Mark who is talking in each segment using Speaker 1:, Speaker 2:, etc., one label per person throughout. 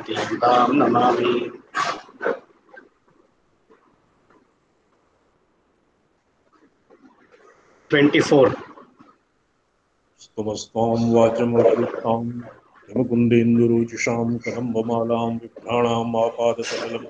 Speaker 1: शान्तिं तां नमामि। 24
Speaker 2: स्तमस्तां वाचमभ्युक्तां हिमकुन्देन्दुरुचिषां कदम्बमालां विभ्राणाम् आपादसलिलम्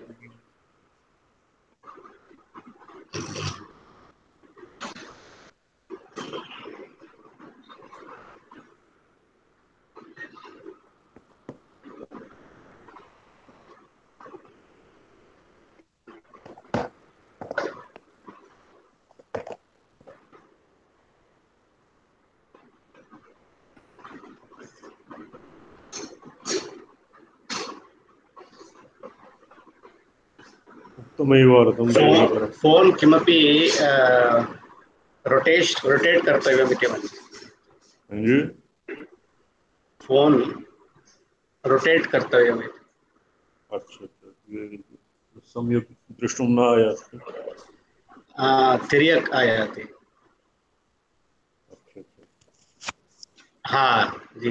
Speaker 2: उक्तमेवार्थं दृढीकरणं।
Speaker 1: फोन किमपि रोटेट कर्तव्यमिति मन्ये। फोन रोटेट कर्तव्यमिति।
Speaker 2: अच्छा, सम्यक् दृष्टुं न आयाति।
Speaker 1: तिर्यक् आयाति।
Speaker 2: अच्छा।
Speaker 1: हाँ जी।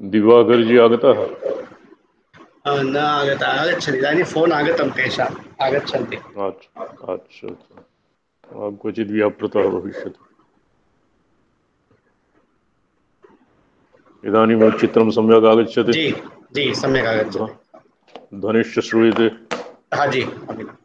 Speaker 2: दिवाकर जी आगतः?
Speaker 1: न आगता, आगच्छति इदानीं फोन आगतं तेषाम्, आगच्छन्ति।
Speaker 2: अच्छा, क्वचित् व्यापृतः भविष्यति। इदानीं चित्रं सम्यक् आगच्छति?
Speaker 1: जी जी, सम्यक् आगच्छति।
Speaker 2: ध्वनिश्च श्रूयते?
Speaker 1: हाँ जी।
Speaker 2: अच्छा।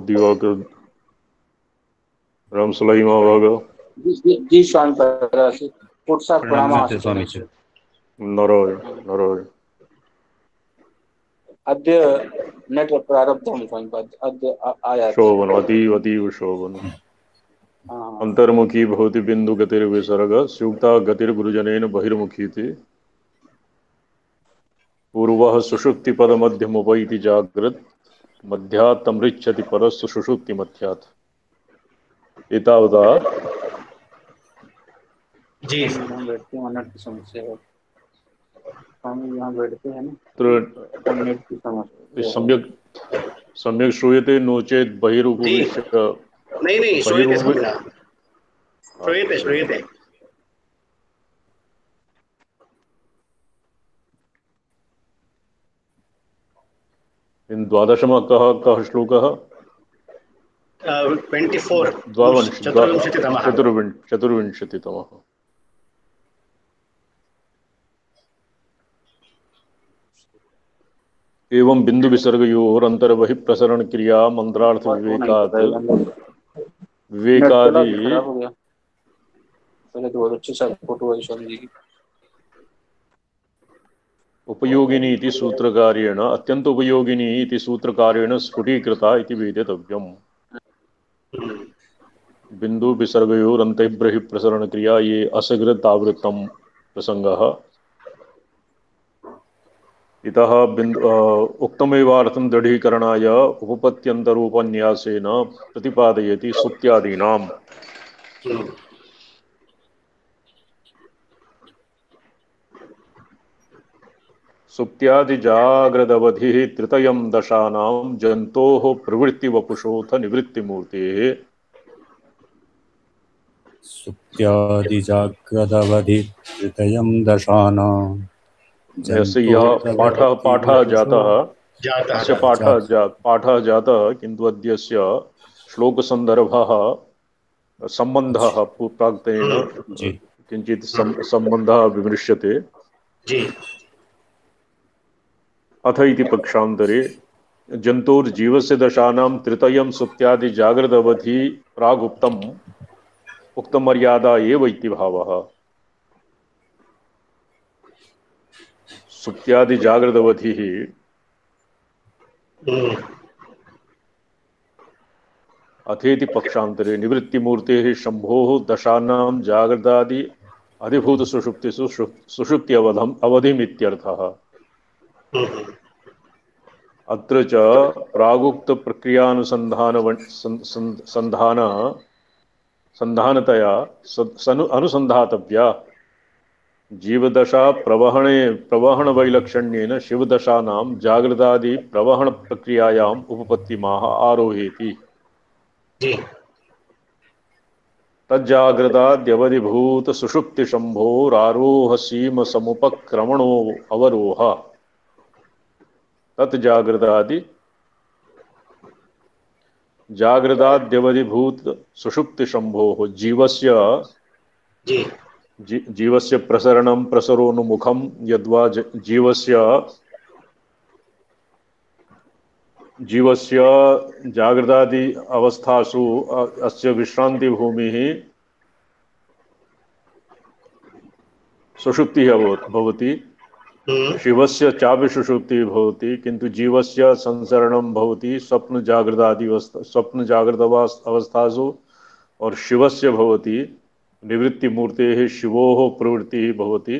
Speaker 2: दिवाकर रामसलाई महाभागा।
Speaker 3: जी स्वामी पदासी पुट्सा प्रणाम
Speaker 4: स्वामी जी।
Speaker 2: नारायण।
Speaker 3: अद्य नेट प्रारब्धं स्वामी पद अद्य आयाति।
Speaker 2: शोभन, अतीव शोभन। अंतर्मुखी भवति बिंदु गतिर्विसर्ग स्युक्ता गतिर्गुरुजनेन बहिर्मुखीति पूर्वः सुषुप्ति पद मध्यमुपैति जाग्रत् मध्यात् तमृच्छति परस्तु सुषुप्ति मध्यात्। एतावता
Speaker 1: जी।
Speaker 3: हम बैठते हैं, नेट की समस्या है। हम यहाँ बैठते हैं ना,
Speaker 2: तो
Speaker 3: नेट की समस्या है।
Speaker 2: सम्यक् श्रूयते नो चेत् बहिरुपविश्य?
Speaker 1: नहीं, श्रूयते सम्यक्। श्रूयते।
Speaker 2: इन 12 कः श्लोकः?
Speaker 1: 24
Speaker 2: चतुर्विंशतितमः। एवं बिंदु विसर्गयोर अंतर वही प्रसरण क्रिया मंत्रार्थ विवेकादि
Speaker 3: पहले तो बहुत अच्छी फोटो है स्वामी जी की।
Speaker 2: उपयोगिनी इति सूत्रकार्येण अत्यंत उपयोगिनी इति सूत्रकार्येण स्फुटीकृता इति वेदितव्यम्। बिंदु विसर्गयोर अंतर्बहि प्रसरण क्रिया ये असकृत आवृत्तम प्रसंगः। इतः उक्तमेवार्थं दृढीकरणाय उपपत्त्यन्तरूपन्यासेन प्रतिपादयति सुप्त्यादीनाम्। सुप्त्यादि जाग्रदवधिः तृतीयं दशानां जन्तोः प्रवृत्तिवपुषोऽथ निवृत्तिमूर्तेः।
Speaker 4: सुप्त्यादि जाग्रदवधि तृतीयं दशानां
Speaker 2: यस्य यः पाठः जातः किन्तु अद्यस्य श्लोकसन्दर्भः सम्बन्धः प्राक्तनेन किञ्चित् सम्बन्धः विमृश्यते। अथ इति पक्षान्तरे जन्तुर्जीवस्य दशानां तृतीयं सुप्त्यादि जागृत अवधि प्रागुक्तम् उक्तमर्यादा एव इति भावः। सुप्त्यादि जागृत अवधि अथेति पक्षांतरे निवृत्तिमूर्तेः शंभोः दशानां जागृतादि अधिभूत सुषुप्तिषु सुषुप्ति अवधिमित्यर्थः। अत्र च प्रागुक्त संधानतया अनुसंधातव्या जीवदशा प्रवहण वैलक्षण्येन शिवदशानां जागृतादि प्रवहण प्रक्रियायाम् उपपत्तिमाह आरोहेति। तज्जागृताद्यवधिभूत सुषुप्ति शंभोरारोह सीम समुपक्रमणो अवरोह। तत्जागृतादि जागृताद्यवधिभूत सुषुप्ति शंभोः जीवस्य प्रसरणं प्रसरोन्मुखं यद्वा जीवस्य जागृतादि अवस्थासु अस्य विश्रांति भूमिः सुषुप्तिः भवति। शिवस्य चापि सुषुप्तिः भवति, किंतु जीवस्य संसरणं भवति स्वप्न जागृत अवस्थासु, और शिवस्य भवति निवृत्ति मूर्तेः शिवोः प्रवृत्तिः भवति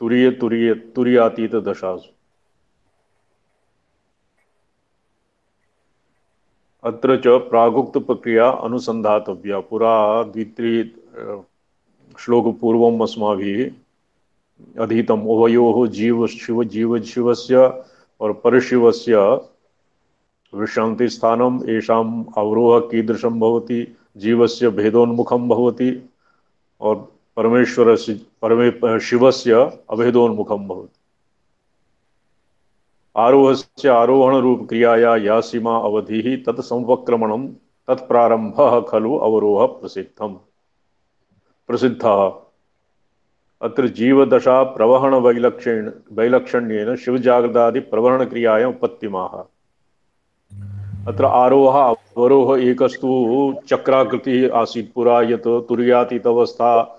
Speaker 2: तुरीयातीत दशासु। अत्र च प्रागुक्त प्रक्रिया अनुसंधातव्या। पुरा द्वित्रि श्लोक पूर्वम् अस्माभिः अधीतम् उभयोः जीव शिवस्य और परशिवस्य विश्रांति स्थानम् येषाम् अवरोह कीदृशं भवति, जीवस्य भेदोन्मुखं भवति और शिवस्य अभेदोन्मुखं भवति। आरोहस्य आरोहण रूप क्रियाया या सीमा अवधिः तत् समुपक्रमणं तत्प्रारंभः खलु अवरोह प्रसिद्धः। अत्र जीवदशा प्रवहण वैलक्षण्येन शिवजागृतादि प्रवहण क्रियायाम् उपपत्तिमाह। अत्र आरोह अवरोह एकस्तु चक्राकृतिः आसीत् पुरा, यत् तुरीयातीत अवस्था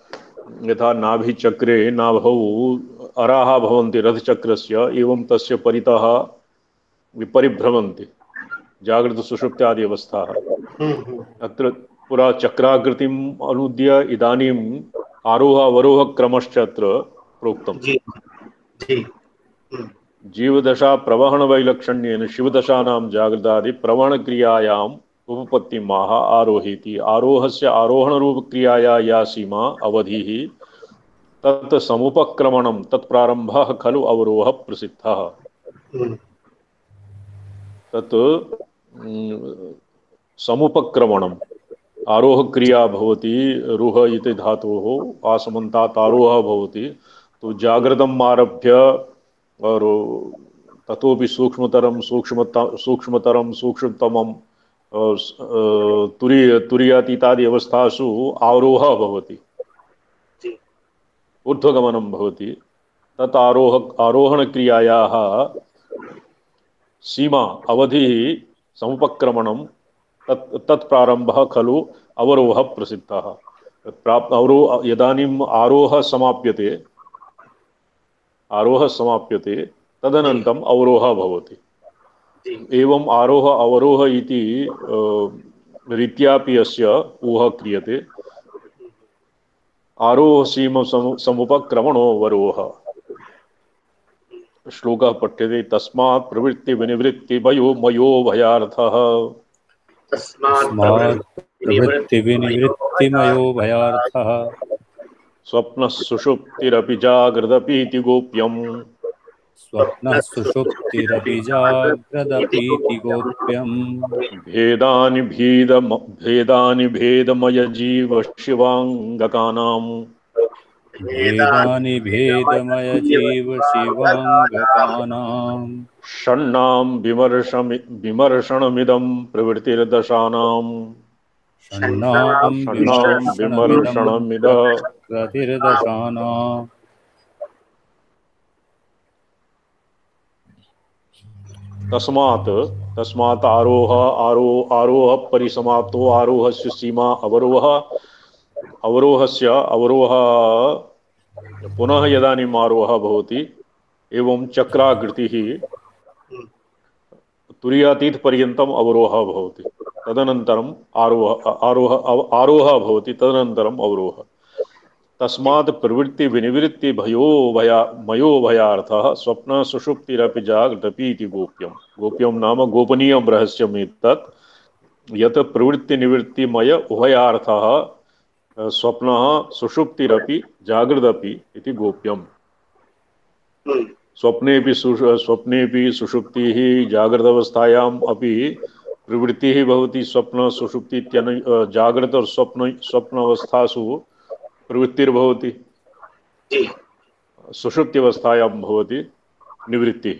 Speaker 2: यथा नाभिचक्रे नाभौ अराः भवन्ति रथचक्रस्य, एवं तस्य परितः परिभ्रमन्ति जागृत सुषुप्त्यादि अवस्थाः। अत्र पुरा चक्राकृतिम् अनुद्य इदानीम् आरोह अवरोह क्रमश्च अत्र प्रोक्तम्। जीवदशा प्रवहण वैलक्षण्येन शिवदशानां जागृतादि प्रवहण क्रियायाम् उपपत्तिमाह आरोहेति। आरोहस्य आरोहण रूप क्रियाया या सीमा अवधिः तत् समुपक्रमणं तत्प्रारंभः खलु अवरोह प्रसिद्धः। तत् समुपक्रमणम् आरोह क्रिया भवति, रुह इति धातोः आसमन्तात् आरोह भवति। तो जागृतम् आरभ्य और ततोपि सूक्ष्मतमं तुरीयातीतादि अवस्थासु आरोह भवति, ऊर्ध्वगमनं भवति। तत् आरोहण क्रियायाः सीमा अवधिः समुपक्रमणं तत्प्रारंभः खलु अवरोह प्रसिद्धः। यदानीम् आरोह समाप्यते तदनन्तरम् अवरोह भवति। एवम् आरोह अवरोह इति रीत्यापि अस्य ऊहः क्रियते। आरोह सीम समुपक्रमणो अवरोह। श्लोकः पठ्यते तस्मात् प्रवृत्ति विनिवृत्ति मयो भयार्थः।
Speaker 4: प्रवृत्तिविनिवृत्तिमयो भयार्थः।
Speaker 2: स्वप्नः सुषुप्तिरपि जागृदपीति गोप्यम्।
Speaker 4: स्वप्नः सुषुप्तिरपि जाग्रदपीति गोप्यम्।
Speaker 2: भेदानि भेदमय जीव शिवाङ्गकानाम्।
Speaker 4: भेदानि भेदमय जीव शिवाङ्गकानाम्।
Speaker 2: षण्णां विमर्शनमिदं प्रवृत्तिर्दशानाम्।
Speaker 4: षण्णां
Speaker 2: विमर्शनमिद
Speaker 4: प्रतिर्दशानाम्।
Speaker 2: तस्मात् आरोह परिसमाप्तो आरोहस्य सीमा अवरोहस्य अवरोह पुनः यदानीम् आरोहः भवति एवं चक्राकृतिः तुरीयातीत पर्यन्तम् अवरोहः भवति, तदनन्तरम् आरोहः भवति, तदनन्तरम् अवरोहः। तस्मात् प्रवृत्ति विनिवृत्ति मयो भयार्थः स्वप्न सुषुप्तिरपि जागृतपि इति गोप्यम्। गोप्यं नाम गोपनीयं रहस्यम् एतत्, यत् प्रवृत्ति निवृत्ति मय उभयार्थः स्वप्नः सुषुप्तिरपि जागृदपि इति गोप्यम्। स्वप्नेपि सुषुप्तिः जागृतावस्थायाम् अपि प्रवृत्तिः भवति। स्वप्न सुषुप्ति जागृत और स्वप्न अवस्थासु प्रवृत्तिर्भवति, सुषुप्त्यवस्थायां भवति निवृत्तिः।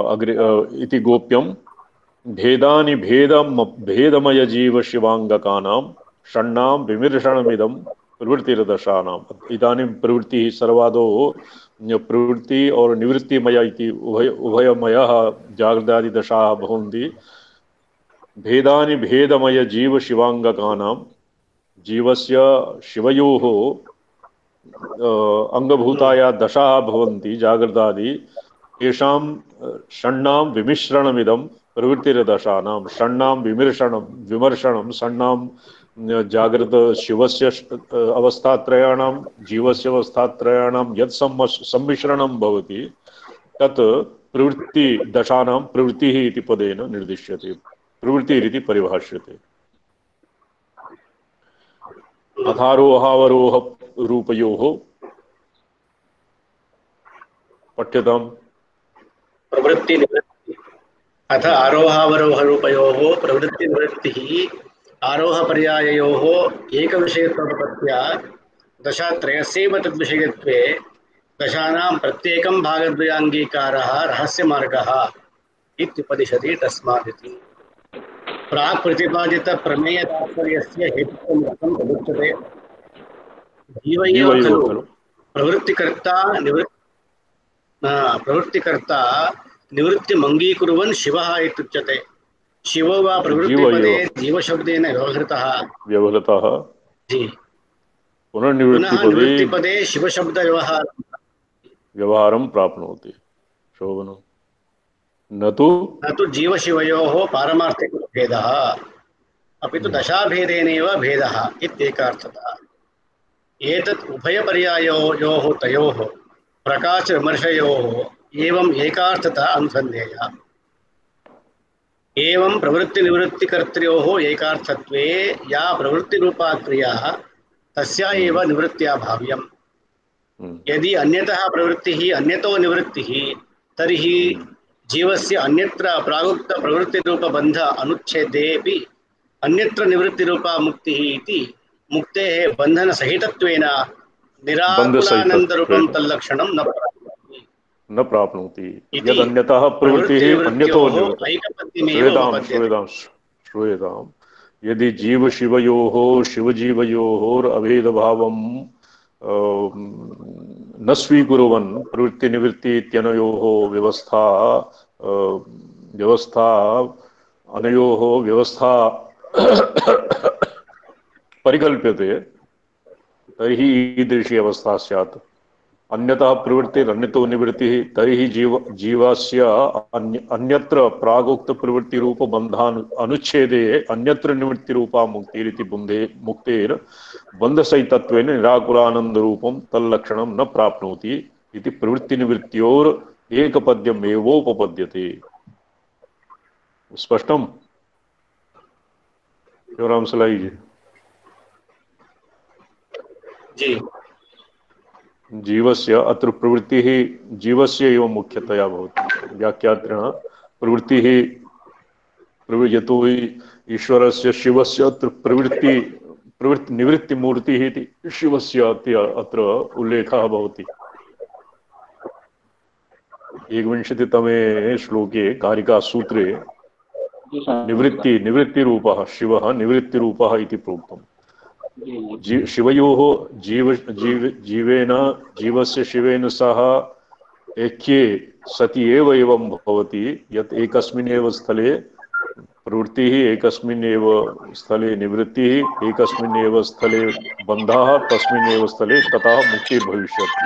Speaker 2: अग्रे इति गोप्यं भेदानि भेदमय जीव शिवांगकानां षण्णां विमर्शनमिदं प्रवृत्तिर्दशानाम्। इदानीं प्रवृत्तिः सर्वादौ प्रवृत्ति और निवृत्तिमय इति उभयमयः जागृतादिदशाः भवन्ति। भेदानि भेदमय जीव शिवांगकानां जीवस्य शिवयोः अंगभूताया दशाः भवन्ति जागृतादि। येषां षण्णां विमिश्रणमिदं प्रवृत्तिर्दशानां। षण्णां विमर्शनं षण्णां जागृत शिवस्य अवस्थात्रयाणां जीवस्य अवस्थात्रयाणां यत् सम्मिश्रणं भवति तत् प्रवृत्ति दशानां प्रवृत्तिः इति पदेन निर्दिश्यते, प्रवृत्तिरिति परिभाष्यते। अथारोहावरोह रूपयोः पठ्यताम्।
Speaker 1: प्रवृत्ति निवृत्ति अथ आरोहावरोह रूपयोः प्रवृत्ति निवृत्तिः आरोह पर्याययोः एकविषयत्वोपपत्त्या दशात्रयस्यैव तद्विषयत्वे दशानां प्रत्येकं भागद्वयाङ्गीकारः रहस्यमार्गः इत्युपदिशति। तस्मादिति प्राक् प्रतिपादित प्रमेय तात्पर्यस्य हेतुत्वं तदुच्यते। जीवैव खलु प्रवृत्तिकर्ता निवृत्तिमङ्गीकुर्वन् शिवः इत्युच्यते। शिवो वा प्रवृत्तिपदे जीवशब्देन व्यवहृतः पुनः निवृत्तिपदे शिवशब्दव्यवहारं प्राप्नोति। शोभनम्। न तु जीवशिवयोः पारमार्थिकभेदः अपि तु दशाभेदेनैव भेदः इत्येकार्थतः। एतत् उभयपर्याययोः तयोः प्रकाशविमर्शयोः एवम् एकार्थतः अनुसन्धेयः। एवं प्रवृत्तिनिवृत्तिकर्त्र्योः एकार्थत्वे या प्रवृत्तिरूपा क्रिया तस्या एव निवृत्त्या भाव्यम्। यदि अन्यतः प्रवृत्तिः अन्यतो निवृत्तिः तर्हि जीवस्य अन्यत्र प्रागुक्त प्रवृत्तिरूपबन्ध अनुच्छेदेऽपि अन्यत्र निवृत्तिरूपा मुक्तिः इति मुक्तेः बन्धनसहितत्वेन निराकुलानन्दरूपं तल्लक्षणं न प्राप्नोति।
Speaker 2: यदन्यतः प्रवृत्तिः अन्यतो श्रूयताम्। यदि जीवशिवयोः शिवजीवयोः अभेदभावं न स्वीकुर्वन् प्रवृत्तिनिवृत्ति इत्यनयोः व्यवस्था परिकल्प्यते तर्हि ईदृशी अवस्था स्यात्। अन्यतः प्रवृत्तिरन्यतो निवृत्तिः तर्हि जीवस्य अन्यत्र प्रागुक्त प्रवृत्तिरूप बन्धान् अनुच्छेदे अन्यत्र निवृत्तिरूपा मुक्तिरिति मुक्तेर् बन्धसहितत्वेन निराकुलानन्दरूपं तल्लक्षणं न प्राप्नोति इति प्रवृत्तिनिवृत्त्योर् एकपद्यमेवोपपद्यते। स्पष्टम्? शिवराम सलाई जी। जीवस्य अत्र प्रवृत्तिः जीवस्य एव मुख्यतया भवति। व्याख्यात्रेण प्रवृत्तिः यतो हि ईश्वरस्य शिवस्य अत्र प्रवृत्ति निवृत्तिमूर्तिः इति शिवस्य अत्र उल्लेखः भवति। 21तमे श्लोके कारिकासूत्रे निवृत्तिरूपः शिवः निवृत्तिरूपः इति प्रोक्तम्। शिवयोः जीवेन जीवस्य शिवेन सह ऐक्ये सति एव एवं भवति यत् एकस्मिन्नेव स्थले प्रवृत्तिः, एकस्मिन्नेव स्थले निवृत्तिः, एकस्मिन्नेव स्थले बन्धः, तस्मिन्नेव स्थले ततः मुक्तिर्भविष्यति।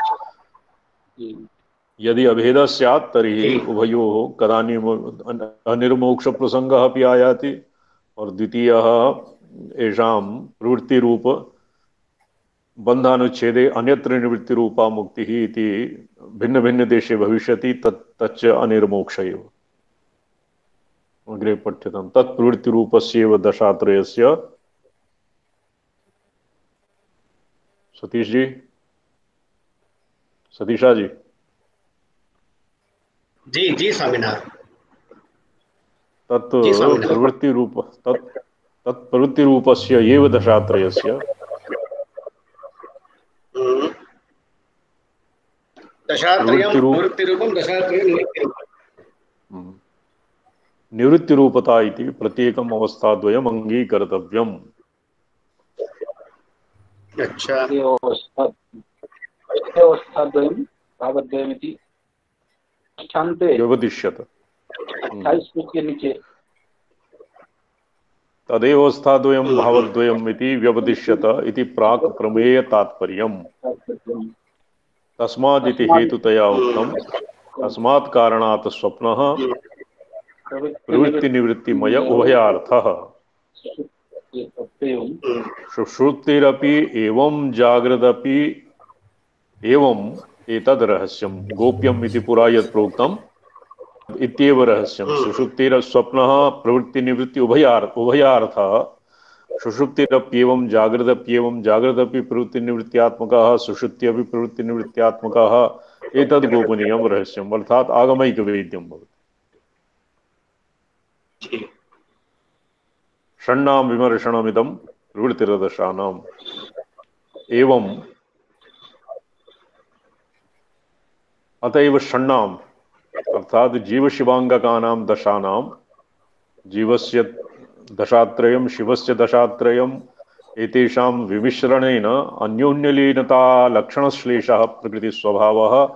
Speaker 2: यदि अभेदः स्यात् तर्हि उभयोः कदानीम् अनिर्मोक्ष प्रसंगः अपि आयाति और द्वितीयः येषां प्रवृत्तिरूप बन्धानुच्छेदे अन्यत्र निवृत्तिरूपा मुक्तिः इति भिन्न भिन्न देशे भविष्यति, तच्च अनिर्मोक्ष एव। अग्रे पठ्यताम्। तत्प्रवृत्तिरूपस्यैव दशात्रयस्य। सतीश जी, सतीशा जी।
Speaker 1: जी जी स्वामीनाथ।
Speaker 2: तत्प्रवृत्तिरूपस्य एव दशात्रयस्य।
Speaker 1: प्रवृत्तिरूपं दशात्रयं
Speaker 2: निवृत्तिरूपता इति प्रत्येकम् अवस्थाद्वयम् अङ्गीकर्तव्यम्।
Speaker 1: अच्छा।
Speaker 3: अवस्थाद्वयं भावद्वयमिति
Speaker 2: व्यवदिश्यत।
Speaker 3: 28 पेज के नीचे
Speaker 2: तदेव अवस्थाद्वयं भावद्वयम् इति व्यवदिश्यत इति प्राक् प्रमेय तात्पर्यम्। तस्मादिति हेतुतया उक्तम्। तस्मात् कारणात् स्वप्नः प्रवृत्तिनिवृत्तिमय उभयार्थः। सुषुप्तिरपि एवं जागृदपि एवम् एतद् रहस्यं गोप्यम् इति पुरा यत् प्रोक्तम् इत्येव रहस्यं। सुषुप्तिरस्वप्नः प्रवृत्तिनिवृत्ति उभयार्थः। सुषुप्तिरप्येवं जागृदप्येवं जागृदपि प्रवृत्तिनिवृत्त्यात्मकः सुषुप्त्यपि प्रवृत्तिनिवृत्त्यात्मकः एतद् गोपनीयं रहस्यम् अर्थात् आगमैकवेद्यं भवति। षण्णां विमर्शनमिदं प्रवृत्तिरदशानाम्। एवं अतएव षण्णाम् अर्थात जीवशिवांगकानां दशानां, जीवस्य दशात्रयं शिवस्य दशात्रयम् एतेषां विमिश्रणेन अन्योन्यलीनता लक्षणश्लेषः प्रकृतिस्वभावः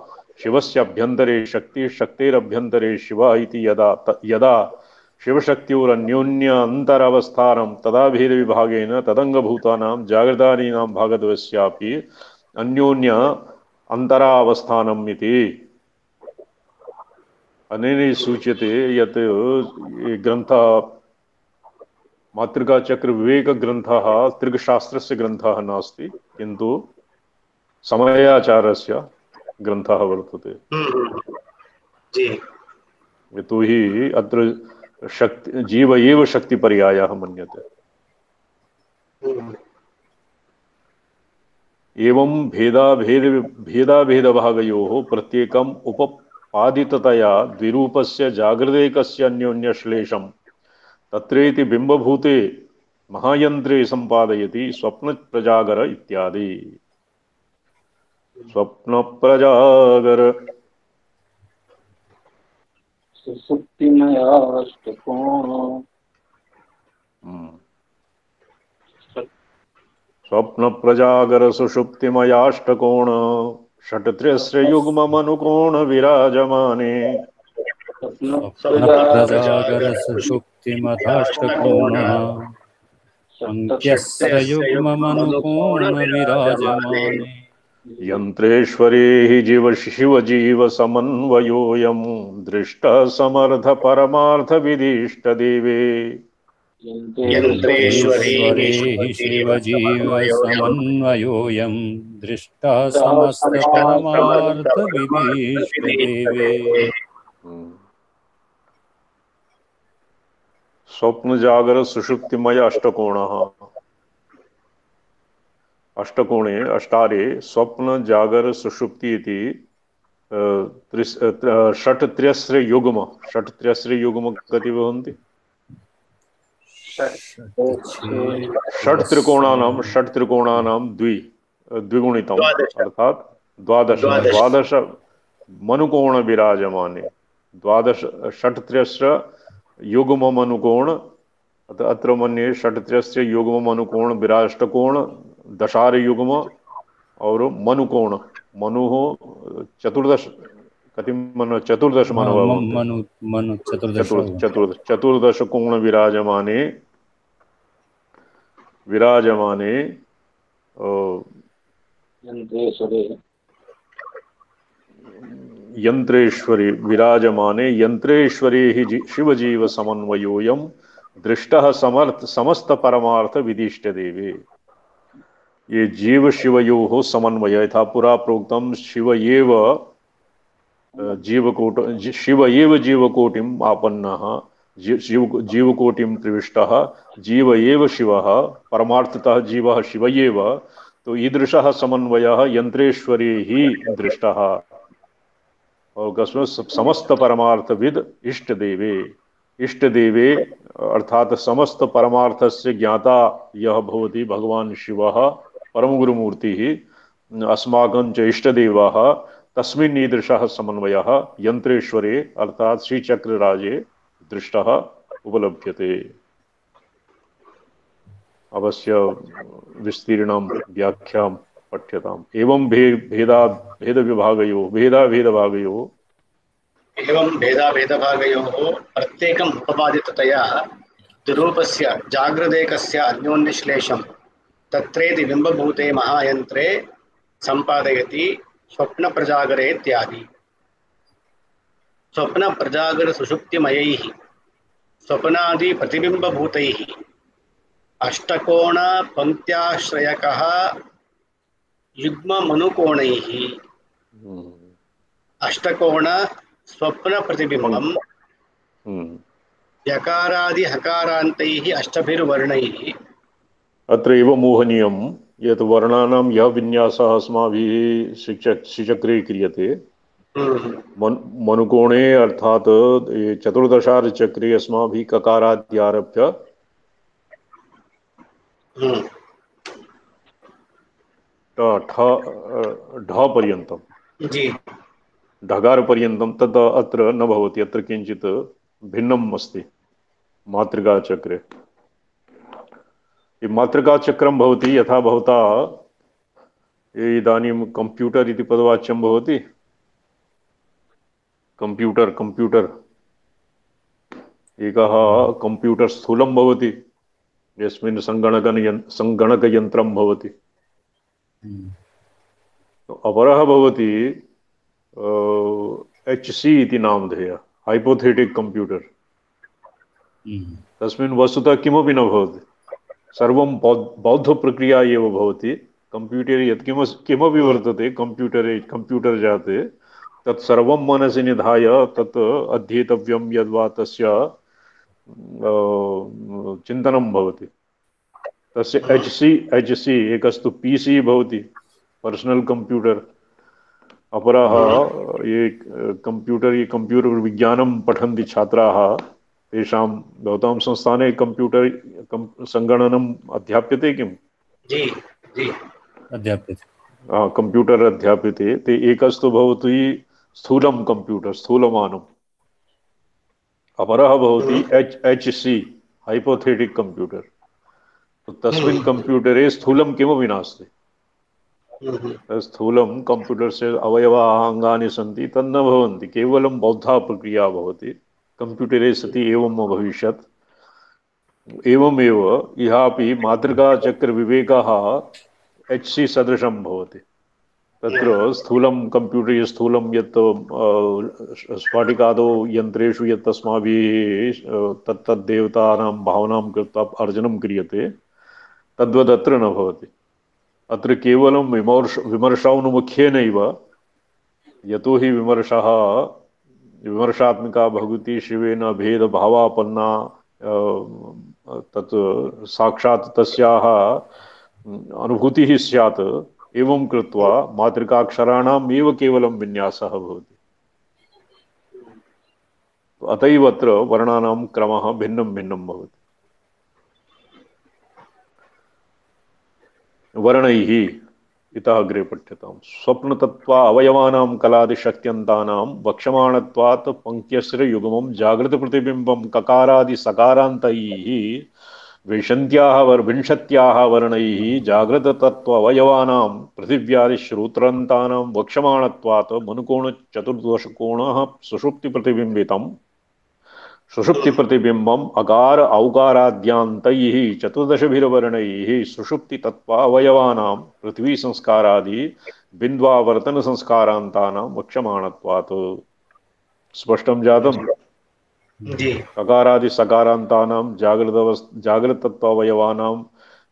Speaker 2: शिवस्य अभ्यन्तरे शक्ति शक्तेरभ्यन्तरे शिवः इति यदा शिवशक्त्योरन्योन्य अन्तरावस्थानं तदा भेदविभागेन तदङ्गभूतानां जागृतादीनां भागद्वयस्यापि अन्योन्य अन्तरावस्थानम् इति। अनेन सूच्यते यत् ग्रन्थः मातृकाचक्र विवेक ग्रन्थः तृगशास्त्रस्य ग्रन्थः नास्ति, किन्तु समयाचार्यस्य ग्रन्थः वर्तते। यतोहि अत्र शक्ति जीव एव शक्तिपर्यायः मन्यते। एवं भेदाभेदभागयोः प्रत्येकम् उपपादिततया द्विरूपस्य जागृदेकस्य अन्योन्यश्लेषं तत्रेति बिंबभूते महायंत्रे संपादयति स्वप्नप्रजागर इत्यादि। स्वप्नप्रजागर स्वप्नप्रजागर सुषुप्तिमयाष्टकोण षट्त्रिस्रयुग्ममनुकोण विराजमाने।
Speaker 4: स्वप्नप्रजागर सुषुप्तिमथाष्टकोणः अन्त्यस्रयुग्ममनुकोण विराजमाने।
Speaker 2: यंत्रेश्वरे हि शिवजीव समन्वयोऽयं दृष्टः समर्थ परमार्थ विदिष्ट देवे।
Speaker 4: यंत्रेश्वरे हि शिवजीव समन्वयोऽयं दृष्टः समस्त परमार्थ विदिष्ट देवे।
Speaker 2: स्वप्न जागर सुषुप्तिमय अष्टकोणः। अष्टकोणे अष्टारे स्वप्न जागर सुषुप्ति इति षट्त्र्यस्रयुग्म कति भवन्ति? षट्त्रिकोणानां द्विगुणितम् अर्थात द्वादश मनुकोण विराजमाने। द्वादश षट्त्र्यस्र युग्मम् अनुकोण अत्र मन्ये षट्त्र्यस्य युग्मम् अनुकोण विराष्टकोण दशार युग्म और मनुकोण। मनुः 14 कति मन चतुर्दश मन भवन्ति
Speaker 4: मनु मनु चतुर्दश
Speaker 2: चतुर्दश कोण विराजमाने विराजमाने यंत्रेश्वरी विराजमाने यंत्रेश्वरी ही शिवजीव समन्वयोयम दृष्टः समर्थ समस्त परमार्थ विदिष्ट देवे। ये जीव शिवयोः समन्वय था पुरा प्रोक्तम शिव एव जीवकोटिम आपन्नः जीवकोटिम प्रविष्टः जीव एव शिवः परमार्थतः जीवः शिव एव। तो ईदृशः समन्वयः यंत्रेश्वरी ही दृष्टः और समस्त परमार्थविद इष्ट देवे अर्थात समस्त परमार्थस्य ज्ञाता यह भवति भगवान शिवः परम गुरुमूर्तिः अस्माकं च इष्टदेवः तस्मिन् ईदृशः समन्वयः यंत्रेश्वरे अर्थात श्रीचक्रराजे दृष्टः उपलभ्यते। अवश्य विस्तीर्णां व्याख्यां पठ्यताम्। एवं भेदभागयोः
Speaker 1: एवं भेदभागयोः प्रत्येकम् उपपादिततया द्विरूपस्य जागृदेकस्य अन्योन्यश्लेषं तत्रेति बिम्बभूते महायन्त्रे सम्पादयति स्वप्नप्रजागरे इत्यादि। स्वप्नप्रजागरसुषुप्तिमयैः स्वप्नादि प्रतिबिम्बभूतैः अष्टकोणपङ्क्त्याश्रयकः युग्ममनुकोणैः अष्टकोण स्वप्न प्रतिबिंबम यकारादि हकारान्तैः अष्टभिर्वर्णैः।
Speaker 2: अत्र एव मोहनीयं यत् वर्णानां यः विन्यासः अस्माभिः श्रीचक्रे क्रियते मनुकोणे अर्थात चतुर्दशार चक्रे अस्माभिः ककाराद्यारभ्य ढ पर्यन्तं ढकार पर्यन्तं तद् अत्र न भवति। अत्र किञ्चित् भिन्नम् अस्ति मातृकाचक्रे। मातृकाचक्रं भवति यथा भवता इदानीं कंप्यूटर इति पदवाच्यं भवति। कंप्यूटर एकः कंप्यूटर स्थूलं भवति यस्मिन् संगणकयन्त्रं भवति। अपरः भवति HC इति नामधेय हाइपोथेटिक कंप्यूटर। तस्मिन् वस्तुतः किमपि न भवति, सर्वं बौद्ध प्रक्रिया एव भवति। कंप्यूटर यत् किमपि वर्तते कंप्यूटर जाते तत् सर्वं मनसि निधाय तत् अध्येतव्यं यद्वा तस्य चिन्तनं भवति। तस्य HC एकस्तु PC भवति पर्सनल कंप्यूटर। अपरः ये कंप्यूटर विज्ञानं पठन्ति छात्राः तेषां भवतां संस्थाने कंप्यूटर संगणनम् अध्याप्यते किम्?
Speaker 1: जी
Speaker 4: अध्याप्यते।
Speaker 2: कंप्यूटर अध्याप्यते। ते एकस्तु भवति स्थूलं कंप्यूटर स्थूलमानम्। अपरः भवति HC हाइपोथेटिक कंप्यूटर। तस्मिन् कंप्यूटरे स्थूलं किमपि नास्ति। स्थूलं कंप्यूटर से अवयवाः अङ्गानि सन्ति तन्न भवन्ति, केवलं बौद्धा प्रक्रिया भवति। कंप्यूटरे सति एवम् अभविष्यत्। एवमेव इहापि मातृकाचक्रविवेकः HC सदृशं भवति। तत्र स्थूलं कंप्यूटर स्थूलं यत् स्फाटिकादौ यन्त्रेषु यत् अस्माभिः तत्तद्देवतानां भावनां कृत्वा अर्जनं क्रियते तद्वदत्र न भवति। अत्र केवलं विमर्शानुमुख्येनैव, यतो हि विमर्शात्मिका भगवती शिवेन भेदभावापन्ना तत् साक्षात् तस्याः अनुभूतिः स्यात्। एवं कृत्वा मातृकाक्षराणाम् एव केवलं विन्यासः भवति। अतएव अत्र वर्णानां क्रमः भिन्नं भिन्नं भवति। वर्णैः इतः अग्रे पठ्यताम्। स्वप्नतत्त्वा अवयवानां कलादिशक्त्यन्तानां वक्ष्यमाणत्वात् पङ्क्त्यस्य युग्मं जागृतप्रतिबिम्बं ककारादि सकारान्तैः विंशत्याः वर्णैः जागृततत्त्वावयवानां पृथिव्यादिश्रोत्रन्तानां वक्ष्यमाणत्वात् मनुकोणचतुर्दशकोणः सुषुप्तिप्रतिबिम्बितम् सुषुप्तिप्रतिबिम्बम् अकार औकाराद्यान्तैः चतुर्दशभिर्वर्णैः सुषुप्तितत्त्वावयवानां पृथ्वीसंस्कारादि बिन्द्वावर्तनसंस्कारान्तानां वक्ष्यमाणत्वात्। स्पष्टं जातम्?
Speaker 1: जी
Speaker 2: ककारादि सकारान्तानां जागृतत्वावयवानां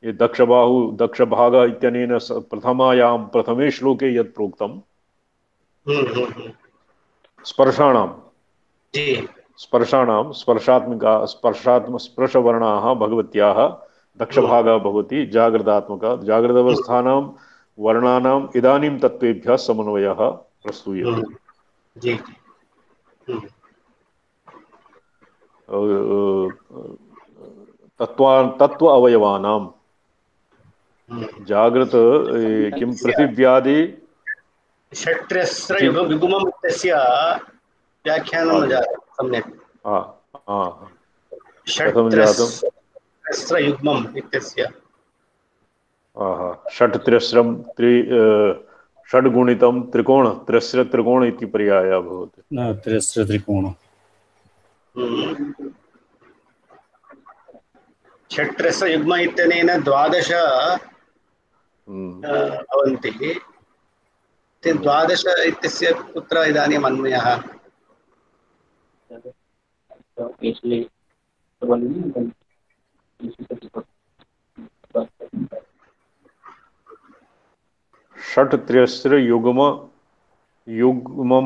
Speaker 2: ये दक्षभाग इत्यनेन प्रथमे श्लोके यत् प्रोक्तं स्पर्शाणां
Speaker 1: जी
Speaker 2: स्पर्शवर्णाः भगवत्याः दक्षभागः भवति जागृतावस्थानां वर्णानाम् इदानीं तत्त्वेभ्यः समन्वयः प्रस्तूयते।
Speaker 1: जी
Speaker 2: तत्त्व अवयवानां जागृत किं पृथिव्यादि
Speaker 1: षट्त्रस्रयुगम् इत्यस्य व्याख्यानं न जातं सम्यक्।
Speaker 2: कथं जातम्?
Speaker 1: षट्त्रस्रयुग्मम् इत्यस्य
Speaker 2: षट्त्रस्रं षड्गुणितं त्रिकोण त्रिकोण इति पर्यायः भवति।
Speaker 4: न त्रिकोण
Speaker 1: षट्त्रस्रयुग्म इत्यनेन 12 भवन्ति। ते 12 इत्यस्य कुत्र इदानीम् अन्वयः?
Speaker 2: षट्त्रस्र युग्म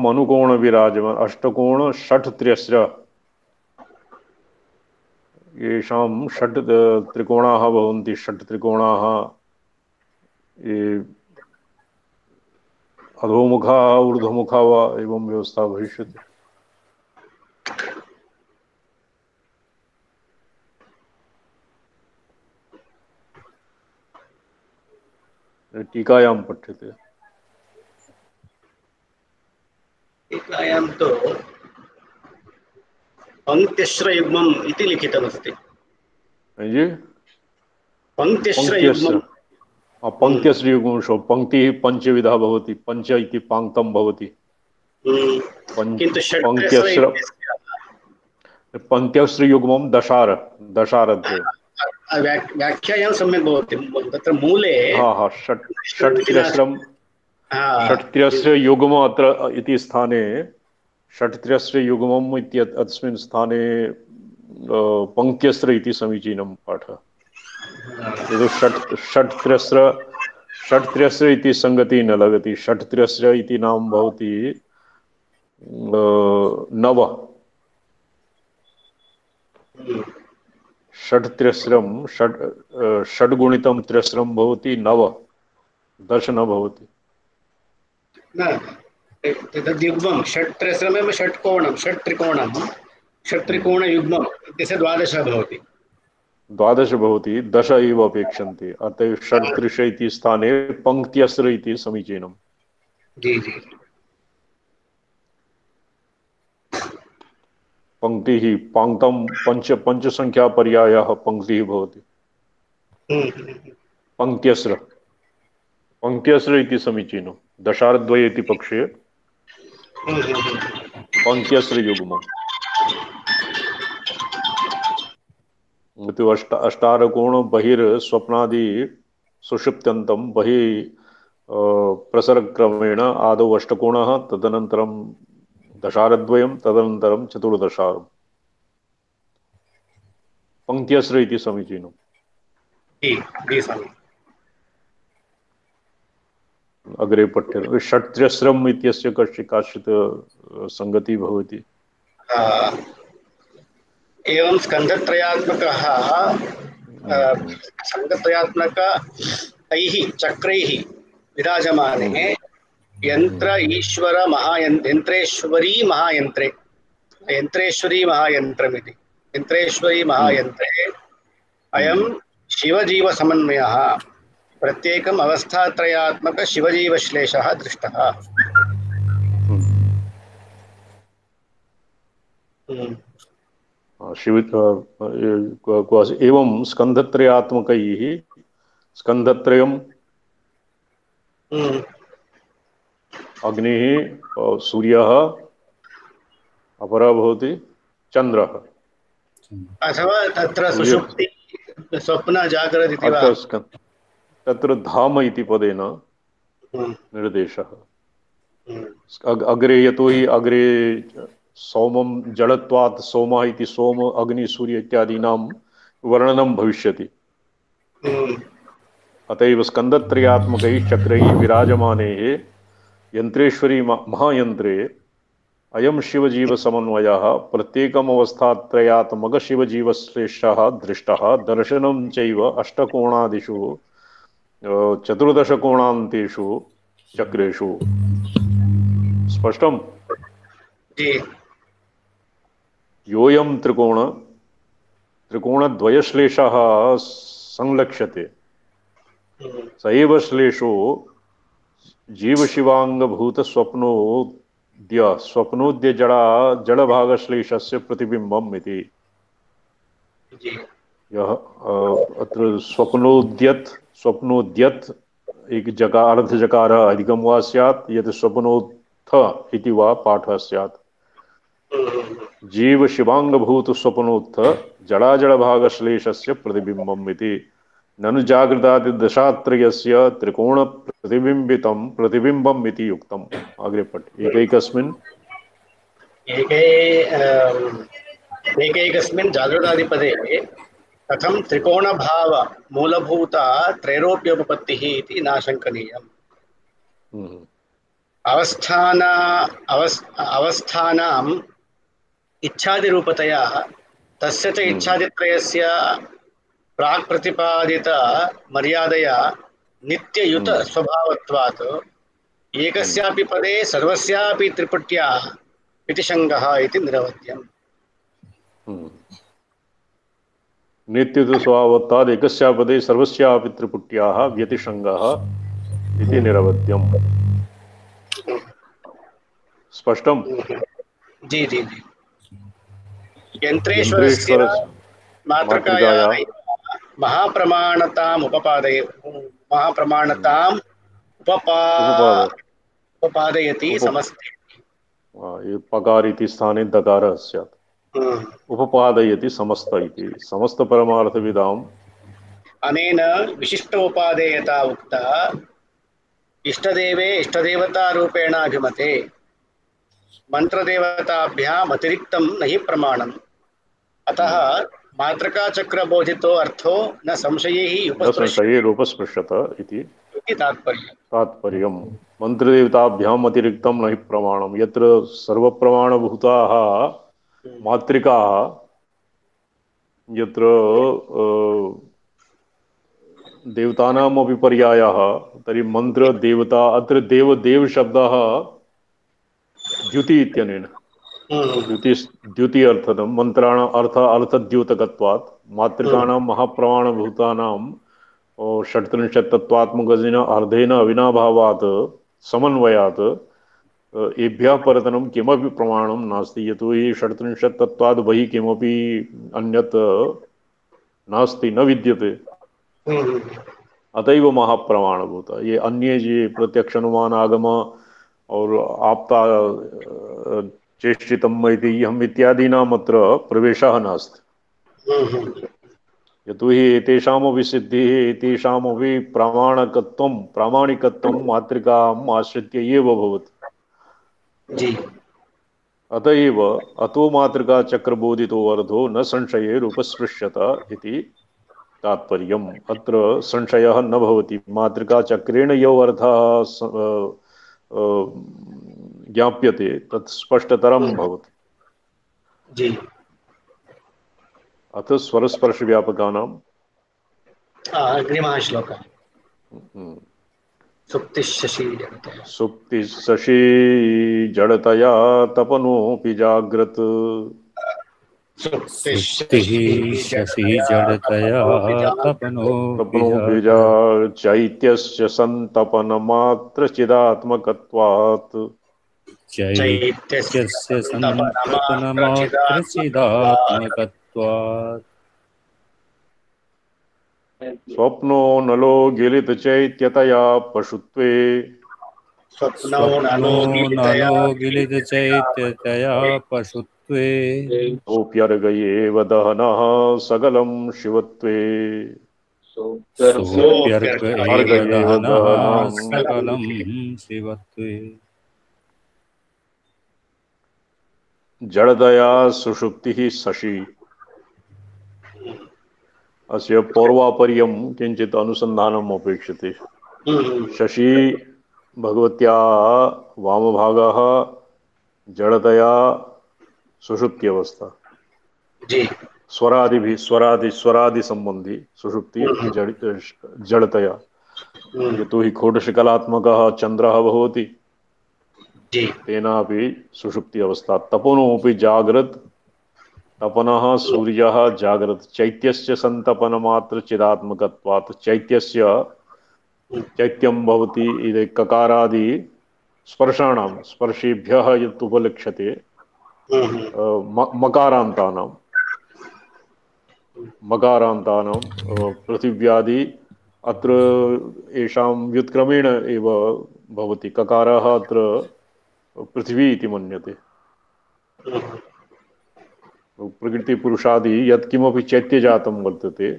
Speaker 2: अनुकोण विराजमान अष्टकोण षट्त्रस्र येषां षट् त्रिकोणाः भवन्ति। षट् त्रिकोणाः अधोमुखाः ऊर्ध्वमुखाः वा एवं व्यवस्था भविष्यति। टीकायां पठ्यते।
Speaker 1: टीकायां तु पङ्क्त्यश्रयुग्मम् इति लिखितमस्ति।
Speaker 2: पंक्त्यश्रयुग्मं पंक्तिः पञ्चविधा भवति। पञ्च इति पाङ्क्तं भवति। पंक्त्यश्रयुग्मं दशारद्वयम्।
Speaker 1: व्याख्यायां सम्यक् भवति। तत्र मूले
Speaker 2: षट्त्रस्रयुग्म अत्र इति स्थाने षट्त्रस्रयुग्मम् इत्यस्मिन् स्थाने पंक्त्यस्र इति समीचीनं पाठः। यदि षट्त्रस्र इति संगति न लगति। षट्त्रस्र इति नाम भवति 9। षट्त्रस्रं षड्गुणितं त्रस्रं भवति 9। 10 न भवति।
Speaker 1: तद्युग्मं षट्त्रस्रमेव षट्कोणं षट्त्रिकोणयुग्मम् इत्यस्य 12 भवति।
Speaker 2: 12 भवति। 10 एव अपेक्षन्ते। अतः षट्त्रिश इति स्थाने पंक्त्यस्र इति समीचीनम्।
Speaker 1: जी जी।
Speaker 2: पंक्तिः पाङ्क्तं पञ्चसंख्या पर्यायः पंक्तिः भवति। पंक्त्यस्र इति समीचीनं। दशारद्वय इति पक्षे पंक्त्यस्र युग्मम्। अष्टारकोण बहिर्स्वप्नादि सुषुप्त्यन्तं बहिः प्रसरक्रमेण आदौ अष्टकोणः तदनन्तरं दशारद्वयं तदनन्तरं चतुर्दशारम्। पंक्त्यस्र इति समीचीनम्। अग्रे पठ्यते। षट्त्रस्रम् इत्यस्य काचित् संगति भवति।
Speaker 1: एवं स्कन्धत्रयात्मकैः चक्रैः विराजमाने यंत्रेश्वरी महायंत्रे अयं शिवजीव समन्वयः प्रत्येकम् अवस्थात्रयात्मक शिवजीवश्लेषः दृष्टः।
Speaker 2: एवं स्कंधत्रयात्मकैः स्कंधत्रयम्
Speaker 1: हम्म।
Speaker 2: अग्निः सूर्यः अपरः भवति चन्द्रः
Speaker 1: अथवा तत्र
Speaker 2: सूर्य
Speaker 1: सुषुप्ति स्वप्न जागृत इति वा?
Speaker 2: तत्र धाम इति पदेन
Speaker 1: हम्म,
Speaker 2: निर्देशः।
Speaker 1: हम्म,
Speaker 2: अग्रे यतोहि अग्रे सोमं जडत्वात् सोमः इति सोम अग्नि सूर्य इत्यादीनां वर्णनं भविष्यति।
Speaker 1: हम्म,
Speaker 2: अत एव स्कंदत्रयात्मकैः चक्रैः विराजमानेः यंत्रेश्वरी महायंत्रे अयं शिवजीवसमन्वयः प्रत्येकम् अवस्थात्रयात्मक शिवजीवश्रेष्ठः दृष्टः दर्शनं चैव अष्टकोणादिषु चतुर्दशकोणान्तेषु चक्रेषु। स्पष्टम्?
Speaker 1: जी।
Speaker 2: योऽयं त्रिकोणद्वयश्लेषः संलक्ष्यते
Speaker 1: हम्म,
Speaker 2: स एव श्लेषो स्वप्नोद्य जड़भागश्लेषस्य प्रतिबिंबम् इति।
Speaker 1: जी।
Speaker 2: यह अत्र स्वप्नोद्यत एक जकार अर्ध जकार अधिकम वा स्यात् यत् स्वप्नोत्थ इति वा पाठः स्यात्। जीव शिवांगभूत स्वप्नोत्थ जड़ाजड़ भागश्लेषस्य प्रतिबिंबम् इति। ननु जागृतादि दशात्रयस्य त्रिकोण प्रतिबिंबितं प्रतिबिंबम् इति युक्तम्। अग्रे पठ एकैकस्मिन्
Speaker 1: एकैकस्मिन् जागृतादिपदे कथं त्रिकोणभाव मूलभूता त्रैरोप्योपपत्तिः इति नाशङ्कनीयम्। अवस्थान अवस्थानाम् इच्छादिरूपतया तस्य च इच्छादित्रयस्य प्राक् प्रतिपादित मर्यादया नित्ययुत स्वभावत्वात् एकस्यापि पदे सर्वस्यापि त्रिपुट्या इति शङ्गः इति निरवध्यम्।
Speaker 2: नित्य स्वभावत्वात् एकस्या पदे सर्वस्यापि त्रिपुट्याः व्यतिशङ्गः इति निरवध्यम्। स्पष्टम्?
Speaker 1: जी जी जी। यन्त्रेश्वरस्य मातृकाया महाप्रमाणताम् उपपादयति समस्ते।
Speaker 2: पकार इति स्थाने दकारः स्यात्। उपपादयति समस्त इति समस्त परमार्थविदाम्
Speaker 1: अनेन विशिष्टोपादेयता उक्ता इष्टदेवे इष्टदेवतारूपेण अभिमते मंत्रदेवताभ्याम् अतिरिक्तं न हि प्रमाणम्। अतः मातृकाचक्रबोधितो अर्थो न संशयैः
Speaker 2: उपस्पृश्यत इति
Speaker 1: तात्पर्यम्।
Speaker 2: मंत्रदेवताभ्याम् अतिरिक्तं न हि प्रमाणम्। यत्र सर्वप्रमाणभूताः मातृकाः यत्र देवतानामपि पर्यायः तर्हि मंत्र देवता अत्र देव शब्दः द्युति इत्यनेन द्युति अर्थदं मंत्राणां अर्थद्योतकत्वात् मातृकाणां महाप्रमाणभूतानां षट्त्रिंशत् तत्त्वात्मकजेन अर्धेन अविनाभावात् समन्वयात् एभ्यः परतनं किमपि प्रमाणं नास्ति। यतोहि षट्त्रिंशत् तत्त्वात् बहिः किमपि अन्यत् नास्ति, न विद्यते। अतएव महाप्रमाणभूत। ये अन्य जी प्रत्यक्ष अनुमान आगम और आप्ता चेष्टितम् हम इत्यादीनाम् अत्र प्रवेशः नास्ति। यतोहि एतेषामपि सिद्धिः एतेषामपि प्रामाणिकत्वं मातृकाम् आश्रित्य एव भवति। अतएव अतो मातृका चक्रबोधितो अर्धो न संशयैरुपस्पृश्यत इति तात्पर्यम्। अत्र संशयः न भवति। मातृका चक्रेण यो अर्थः ज्ञाप्यते तत् स्पष्टतरं भवति।
Speaker 1: जी।
Speaker 2: अथ स्वरस्पर्श व्यापकानां
Speaker 1: अग्रिमः श्लोकः। सुप्तिः
Speaker 2: शशि जडतया तपनोऽपि जाग्रत्।
Speaker 4: सुप्तिः शशि जडतया तपनोऽपि
Speaker 2: चैत्यस्य सन्तपनमात्रचिदात्मकत्वात्।
Speaker 4: चैत्यस्य
Speaker 1: सन्तपनमात्रचिदात्मकत्वात्
Speaker 4: सन्तपनमात्रचिदात्मकत्वात्
Speaker 2: स्वप्नो नलो गिलित चैत्यतया पशुत्वे
Speaker 1: स्वप्नो
Speaker 4: स्वप्नो
Speaker 1: नलोकितया
Speaker 4: नलो गिलितचैत्यतया पशुत्वे
Speaker 2: सोऽप्यर्ग एव दहनः सकलं शिवत्वे
Speaker 4: सोऽप्यर्क
Speaker 2: अर्घ
Speaker 4: एव
Speaker 2: एव
Speaker 4: दहनः
Speaker 2: दहनं
Speaker 4: सकलं शिवत्वे
Speaker 2: जडतया सुषुप्तिः शशि। अस्य पौर्वापर्यं किञ्चित् अनुसन्धानम् अपेक्षते। शशि भगवत्याः वामभागः जडतया सुषुप्त्यवस्था
Speaker 1: जी
Speaker 2: स्वरादि संबंधी सुषुप्ति जड़तया। यतो हि खोटशकलात्मकः चन्द्रः भवति
Speaker 1: जी
Speaker 2: तेनापि सुषुप्ति अवस्था। तपनोऽपि जाग्रत् तपनः सूर्यः जाग्रत् चैत्यस्य सन्तपनमात्र चिदात्मकत्वात् चैत्यस्य चैत्यं भवति इति ककारादि स्पर्शाणां स्पर्शेभ्यः यत् उपलक्ष्यते मकारान्तानां पृथिव्यादि अत्र येषां व्युत्क्रमेण एव भवति। ककारः अत्र पृथिवी इति मन्यते। प्रकृतिपुरुषादि यत्किमपि चैत्यजातं वर्तते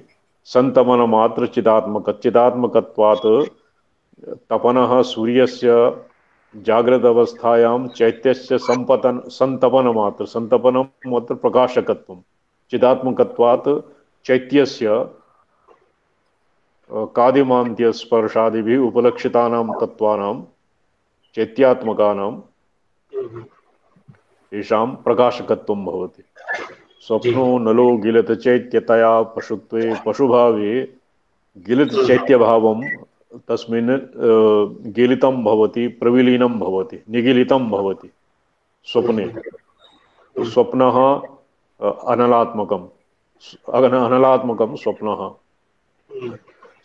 Speaker 2: सन्तपनमात्र चिदात्मकत्वात् तपनः सूर्यस्य जाग्रत अवस्थायां चैत्यस्य सन्तपनमात्र सन्तपनम् अत्र प्रकाशकत्वं चिदात्मकत्वात् चैत्यस्य कादिमान्त्यस्पर्शादिभिः उपलक्षितानां तत्त्वानां चैत्यात्मकानां येषां प्रकाशकत्वं भवति। स्वप्नो नलो गिलित चैत्यतया पशुत्वे पशुभावे गिलित चैत्यभावं तस्मिन् गिलितं भवति प्रविलीनं भवति निगिलितं भवति स्वप्ने। स्वप्नः अनलात्मकं स्वप्नः।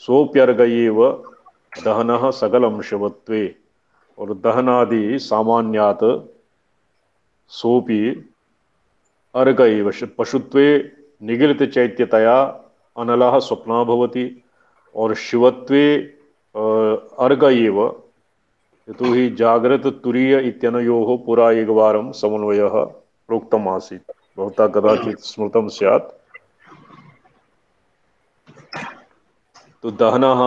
Speaker 2: सोऽप्यर्घ एव दहनः सकलं शिवत्वे। और दहनादि सामान्यात् सोऽपि अर्घ एव पशुत्वे निगिलित चैत्यतया अनलः स्वप्नः भवति और शिवत्वे अर्घ एव। यतो हि जाग्रत तुरीय इत्यनयोः पुरा एकवारं समन्वयः प्रोक्तम् आसीत् भवता कदाचित् स्मृतं स्यात्। तो दहनः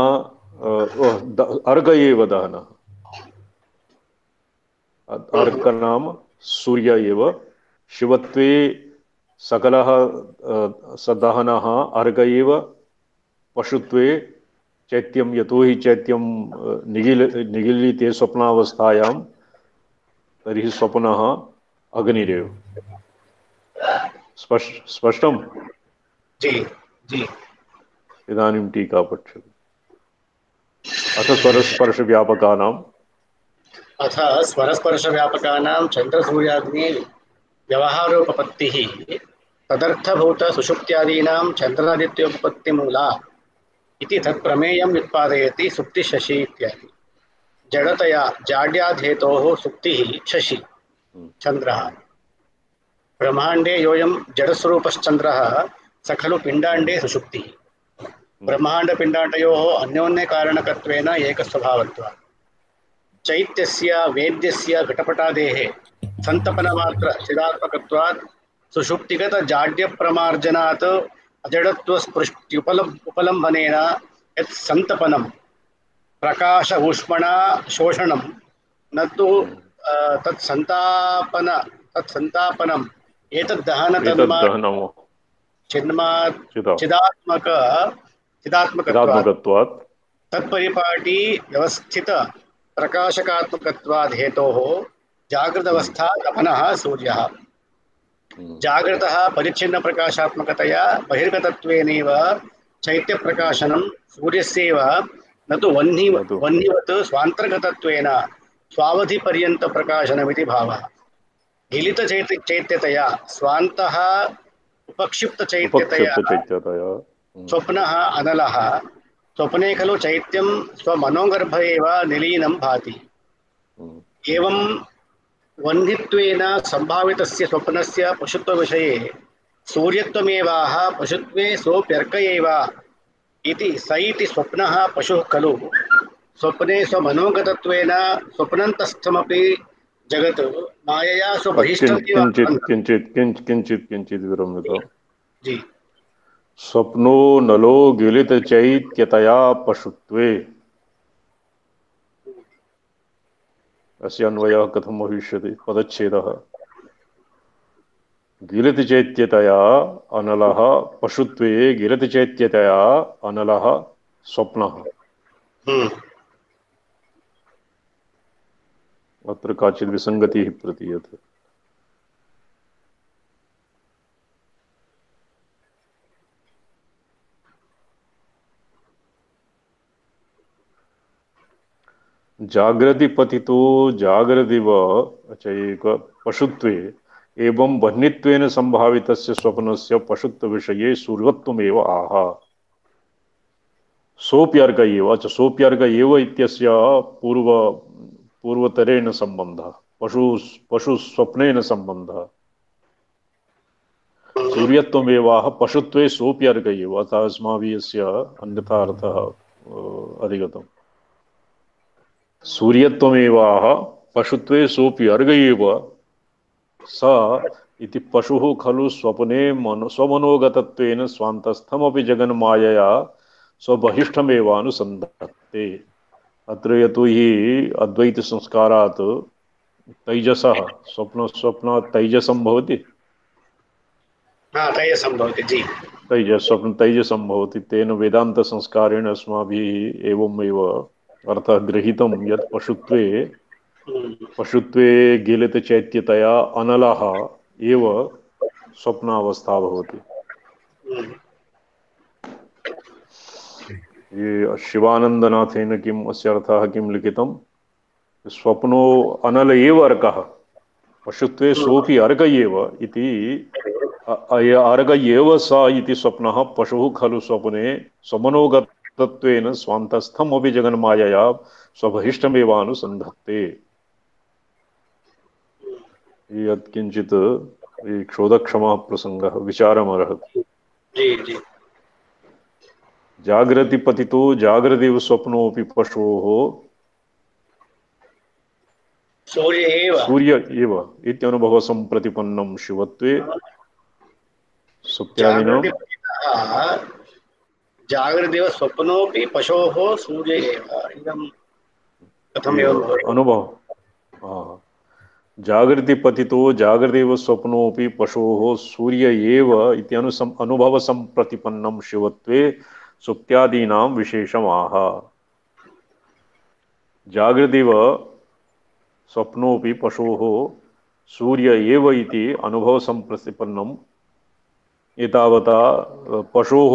Speaker 2: अर्घ एव दहनः अर्घ नाम सूर्य एव शिवत्वे सकलः सदहनः अर्घ एव पशुत्वे चैत्यं यतो हि चैत्यं निगिलिते स्वप्नावस्थायां तर्हि स्वप्नः अग्निरेव। स्पष्टम्?
Speaker 1: जी जी।
Speaker 2: इदानीं टीका पठ्यते। अथ स्वरस्पर्शव्यापकानां
Speaker 1: अथ स्वरस्पर्शव्यापकानां चन्द्रसूर्याग्नि व्यवहारोपपत्तिः तदर्थभूत सुषुप्त्यादीनां चन्द्रादित्योपपत्तिमूला इति तत्प्रमेयं व्युत्पादयति सुप्तिशशि इत्यादि। जडतया जाड्याधेतोः सुप्तिः शशि चन्द्रः। ब्रह्माण्डे योऽयं जडस्वरूपश्चन्द्रः स खलु पिण्डाण्डे सुषुप्तिः। ब्रह्माण्डपिण्डाण्डयोः अन्योन्यकारणकत्वेन एकस्वभावत्वात् चैत्यस्य वेद्यस्य घटपटादेः सन्तपनमात्र चिदात्मकत्वात् सुषुप्तिगत जाड्यप्रमार्जनात् अजडत्वस्पृष्ट्युपलम्बनेन यत् सन्तपनं प्रकाश ऊष्मणा शोषणं न तु तत्सन्तापनम् एतद्दहनतन्मा चिदात्मकत्वात् तत्परिपाटी व्यवस्थित प्रकाशकात्मकत्वाद् हेतोः जागृतावस्था तपनः सूर्यः। जागृतः परिच्छिन्न प्रकाशात्मकतया बहिर्गतत्वेनैव चैत्यप्रकाशनं सूर्यस्यैव न तु वह्निवत् स्वान्तर्गतत्वेन स्वावधिपर्यन्तप्रकाशनमिति भावः। गिलितचैत्यतया स्वान्तः उपक्षिप्तचैत्यतया स्वप्नः अनलः। स्वप्ने खलु चैत्यं स्वमनोगर्भ एव निलीनं भाति। एवं वह्नित्वेन सम्भावितस्य स्वप्नस्य पशुत्वविषये सूर्यत्वमेवाह पशुत्वे सोऽप्यर्क एव इति स इति स्वप्नः पशुः खलु स्वप्ने स्वमनोगतत्वेन स्वप्नन्तस्थमपि जगत् मायया स्वबहिष्ठमेव
Speaker 2: किंचित किंचित किंचित किंचित विरम्यताम्।
Speaker 1: जी
Speaker 2: स्वप्नो नलो गिलित चैत्यतया पशुत्वे, अस्य अन्वयः कथं भविष्यति? पदच्छेदः। गिलित चैत्यतया अनलः पशुत्वे गिलित चैत्यतया अनलः स्वप्नः। अत्र काचित् विसङ्गतिः प्रतीयते। जागृति पतितो जागृदिव एक पशुत्वे एवं वह्नित्वेन संभावितस्य स्वप्नस्य पशुत्व विषये सूर्यत्वमेव आह। सोऽप्यर्क एव च सोऽप्यर्क एव इत्यस्य पूर्वतरेण सम्बन्धः, पशु स्वप्नेन सम्बन्धः। सूर्यत्वमेवाह पशुत्वे सोऽप्यर्क एव, अतः अस्माभिः अस्य अन्यथा अर्थः अधिगतम्। सूर्यत्वमेवाह पशुत्वे सोऽपि अर्घ एव स इति पशुः खलु स्वप्ने स्वमनोगतत्वेन स्वान्तस्थमपि जगन्मायया स्वबहिष्ठमेवानुसन्धत्ते। अत्र यतो हि अद्वैत संस्कारात् तैजसः स्वप्न तैजसं भवति,
Speaker 1: तैजसं भवति जी।
Speaker 2: स्वप्न तैजसं भवति, तेन वेदांत संस्कारेण अस्माभिः एवमेव अर्थः गृहीतं यत् पशुत्वे गिलित चैत्यतया अनलः एव स्वप्नावस्था भवति। ये शिवानंदनाथेन किम् अस्य अर्थः किं लिखितं? स्वप्नो अनल एव अर्कः पशुत्वे सोऽपि अर्क एव इति अर्क एव स इति स्वप्नः पशुः खलु स्वप्ने स्वमनोगतत्वेन स्वान्तस्थम् अपि जगन्मायया स्वबहिष्ठमेवानुसन्धत्ते। यत्किञ्चित् क्षोधक्षमः प्रसङ्गः विचारमर्हति। जागृति पतितो जागृदिव स्वप्नोऽपि पशोः सूर्य एव इत्यनुभव सम्प्रतिपन्नं शिवत्वे सुप्त्यादीनां
Speaker 1: जागृदेव स्वप्नोऽपि पशोः सूर्य एव इदं कथम् एवं
Speaker 2: अनुभव। जागृति पतितो जागृदेव स्वप्नोऽपि पशोः सूर्य एव अनुभव सम्प्रतिपन्नं शिवत्वे सुप्त्यादीनां विशेषमाह। जागृदेव स्वप्नोऽपि पशोः सूर्य एव इति अनुभव सम्प्रतिपन्नं एतावता पशोः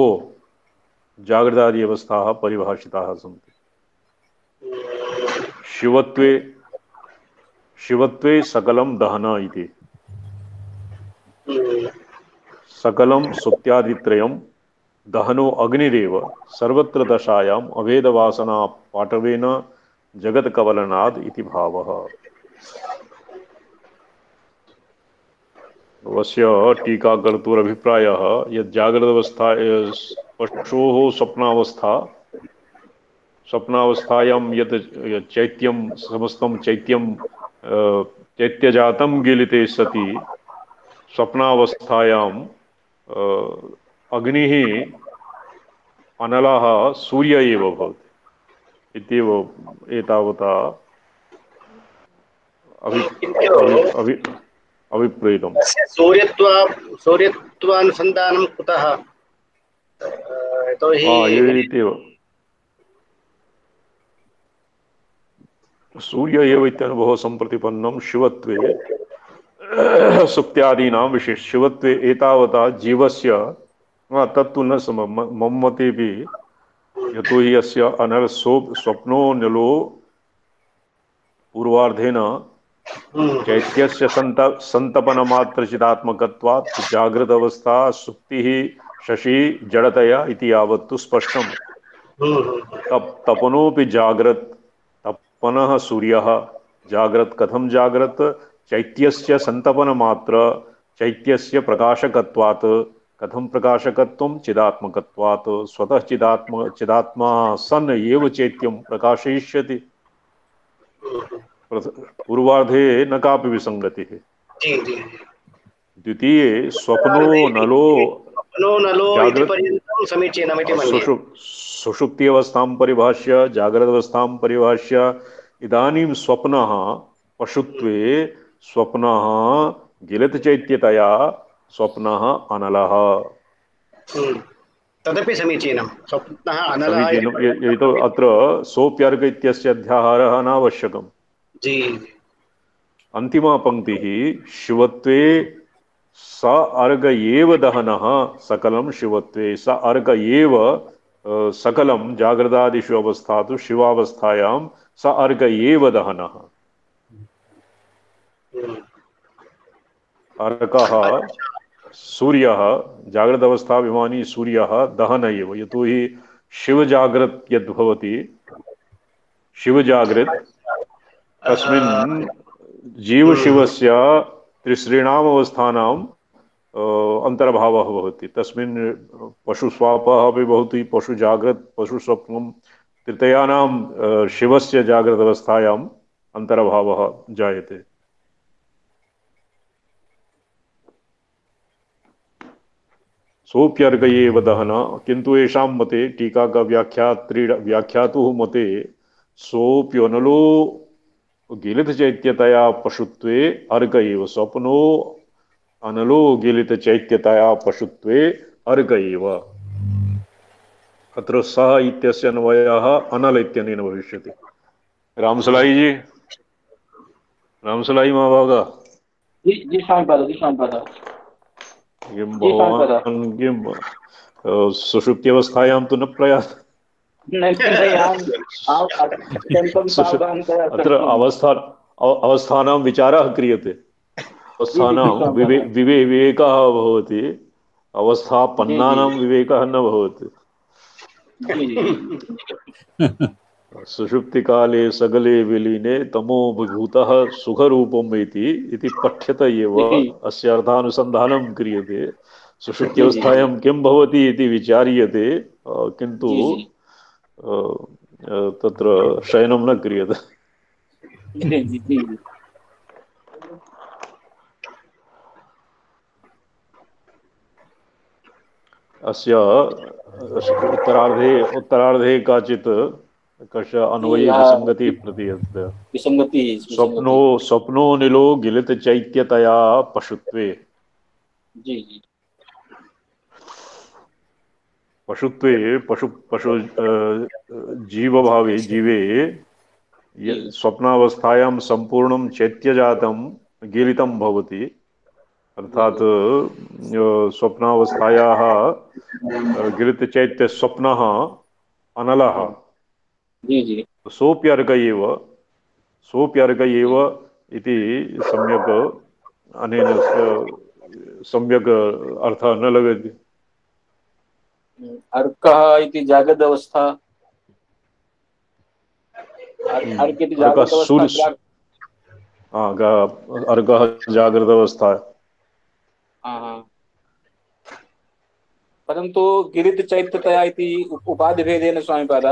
Speaker 2: जागृदादि अवस्थाः परिभाषिताः सन्ति। शिवत्वे सकलं दहन इति, सकलं सुप्त्यादित्रयं दहनो अग्निरेव सर्वत्र दशायाम् अभेदवासना पाटवेन जगत्कवलनाद इति भावः। अस्य टीकाकर्तुरभिप्रायः यत् जागृतावस्था पशोः स्वप्नावस्थायां यत् चैत्यं समस्तं चैत्यजातं गिलिते सति स्वप्नावस्थायां अग्निः अनलः सूर्य एव भवति इत्येव एतावता अभिप्रेतम्।
Speaker 1: सूर्यत्वानुसन्धानं कुतः?
Speaker 2: सूर्य एव इत्यनुभवः सम्प्रतिपन्नं शिवत्वे सुप्त्यादीनां विशेष शिवत्वे एतावता जीवस्य तत्तु न मम मतेऽपि यतो हि अस्य अनल स्वप्नो नलो पूर्वार्धेन चैत्यस्य संतपनमात्रचिदात्मकत्वात् जागृत अवस्था सुप्तिः शशि जड़तया इति यावत्तु स्पष्टम्। तपनोऽपि जाग्रत् तपनः सूर्यः जाग्रत् कथं जाग्रत् चैत्यस्य संतपनमात्र चैत्यस्य प्रकाशकत्वात् कथं प्रकाशकत्वं चिदात्मकत्वात् स्वतः चिदात्मा सन् एव चैत्यं प्रकाशयिष्यति। पूर्वार्धे न कापि विसङ्गतिः।
Speaker 1: जी जी।
Speaker 2: द्वितीये स्वप्नो नलो
Speaker 1: नलो इति
Speaker 2: जागृत
Speaker 1: पर्यन्तं समीचीनमिति मन्ये।
Speaker 2: सुषुप्ति अवस्थां परिभाष्य जागृत अवस्थां परिभाष्य इदानीं स्वप्नः पशुत्वे स्वप्नः गिलितचैत्यतया स्वप्नः अनलः।
Speaker 1: तदपि समीचीनं। स्वप्नः अनलः
Speaker 2: समीचीनं। यतो अत्र सोऽप्यर्घ इत्यस्य अध्याहारः अनावश्यकम्।
Speaker 1: जी।
Speaker 2: अन्तिमा पंक्तिः शिवत्वे स अर्घ एव दहनः सकलं शिवत्वे स अर्घ एव सकलं जागृदादिषु अवस्थासु शिवावस्थायां स अर्घ एव दहनः। अर्कः सूर्यः जागृत अवस्थाभिमानी सूर्यः दहन एव। यतो हि शिवजागृत यद्भवति शिवजागृत तस्मिन् जीवशिवस्य त्रिसॄणाम् अवस्थानां अंतर्भावः भवति। तस्मिन् पशुस्वापः अपि भवति, पशुजागृत पशुस्वप्नं तृतीयानां शिवस्य जागृत अवस्थायाम् अंतर्भावः जायते। सोऽप्यर्घ एव दहन, किंतु येषां मते टीका का व्याख्यातुः मते सोऽप्यनलो गिलित चैत्यतया पशुत्वे अर्घ एव स्वप्नो अनलो गिलित चैत्यतया पशुत्वे अर्घ एव। अत्र सः इत्यस्य अन्वयः अनल इत्यनेन भविष्यति। रामसलाई जी, रामसलाई महाभागा।
Speaker 3: जी स्वामीपाद, जी स्वामीपाद।
Speaker 2: किं भवान् किं सुषुप्त्यवस्थायां तु न प्रयात्? अत्र अवस्थानां विचारः क्रियते, अवस्थानां विवेकः भवति, अवस्थापन्नानां विवेकः न भवति। सुषुप्तिकाले सगले विलीने तमो विभूतः सुखरूपम् इति पठ्यत एव अस्य अर्थानुसन्धानं क्रियते। सुषुप्त्यवस्थायां किं भवति इति विचार्यते, किन्तु तत्र शयनं न क्रियते। अस्य उत्तरार्धे काचित् कश अन्वये विसङ्गतिः प्रतीयते। स्वप्नो निलो गिलित चैत्यतया पशुत्वे। पशुत्वे पशु जीवभावे जीवे स्वप्नावस्थायां संपूर्णं चैत्यजातं गिलितं भवति, अर्थात स्वप्नावस्थायाः गिलित चैत्य स्वप्नः अनलः। सोऽप्यर्घ एव इति सम्यक् अनेन सम्यक् अर्थः न लगति।
Speaker 3: अर्कः इति जागृत अवस्था,
Speaker 2: अर्घः जागृत अवस्था।
Speaker 3: परंतु गिरित चैत्यतया इति उपाधि भेदेन स्वामीपाद।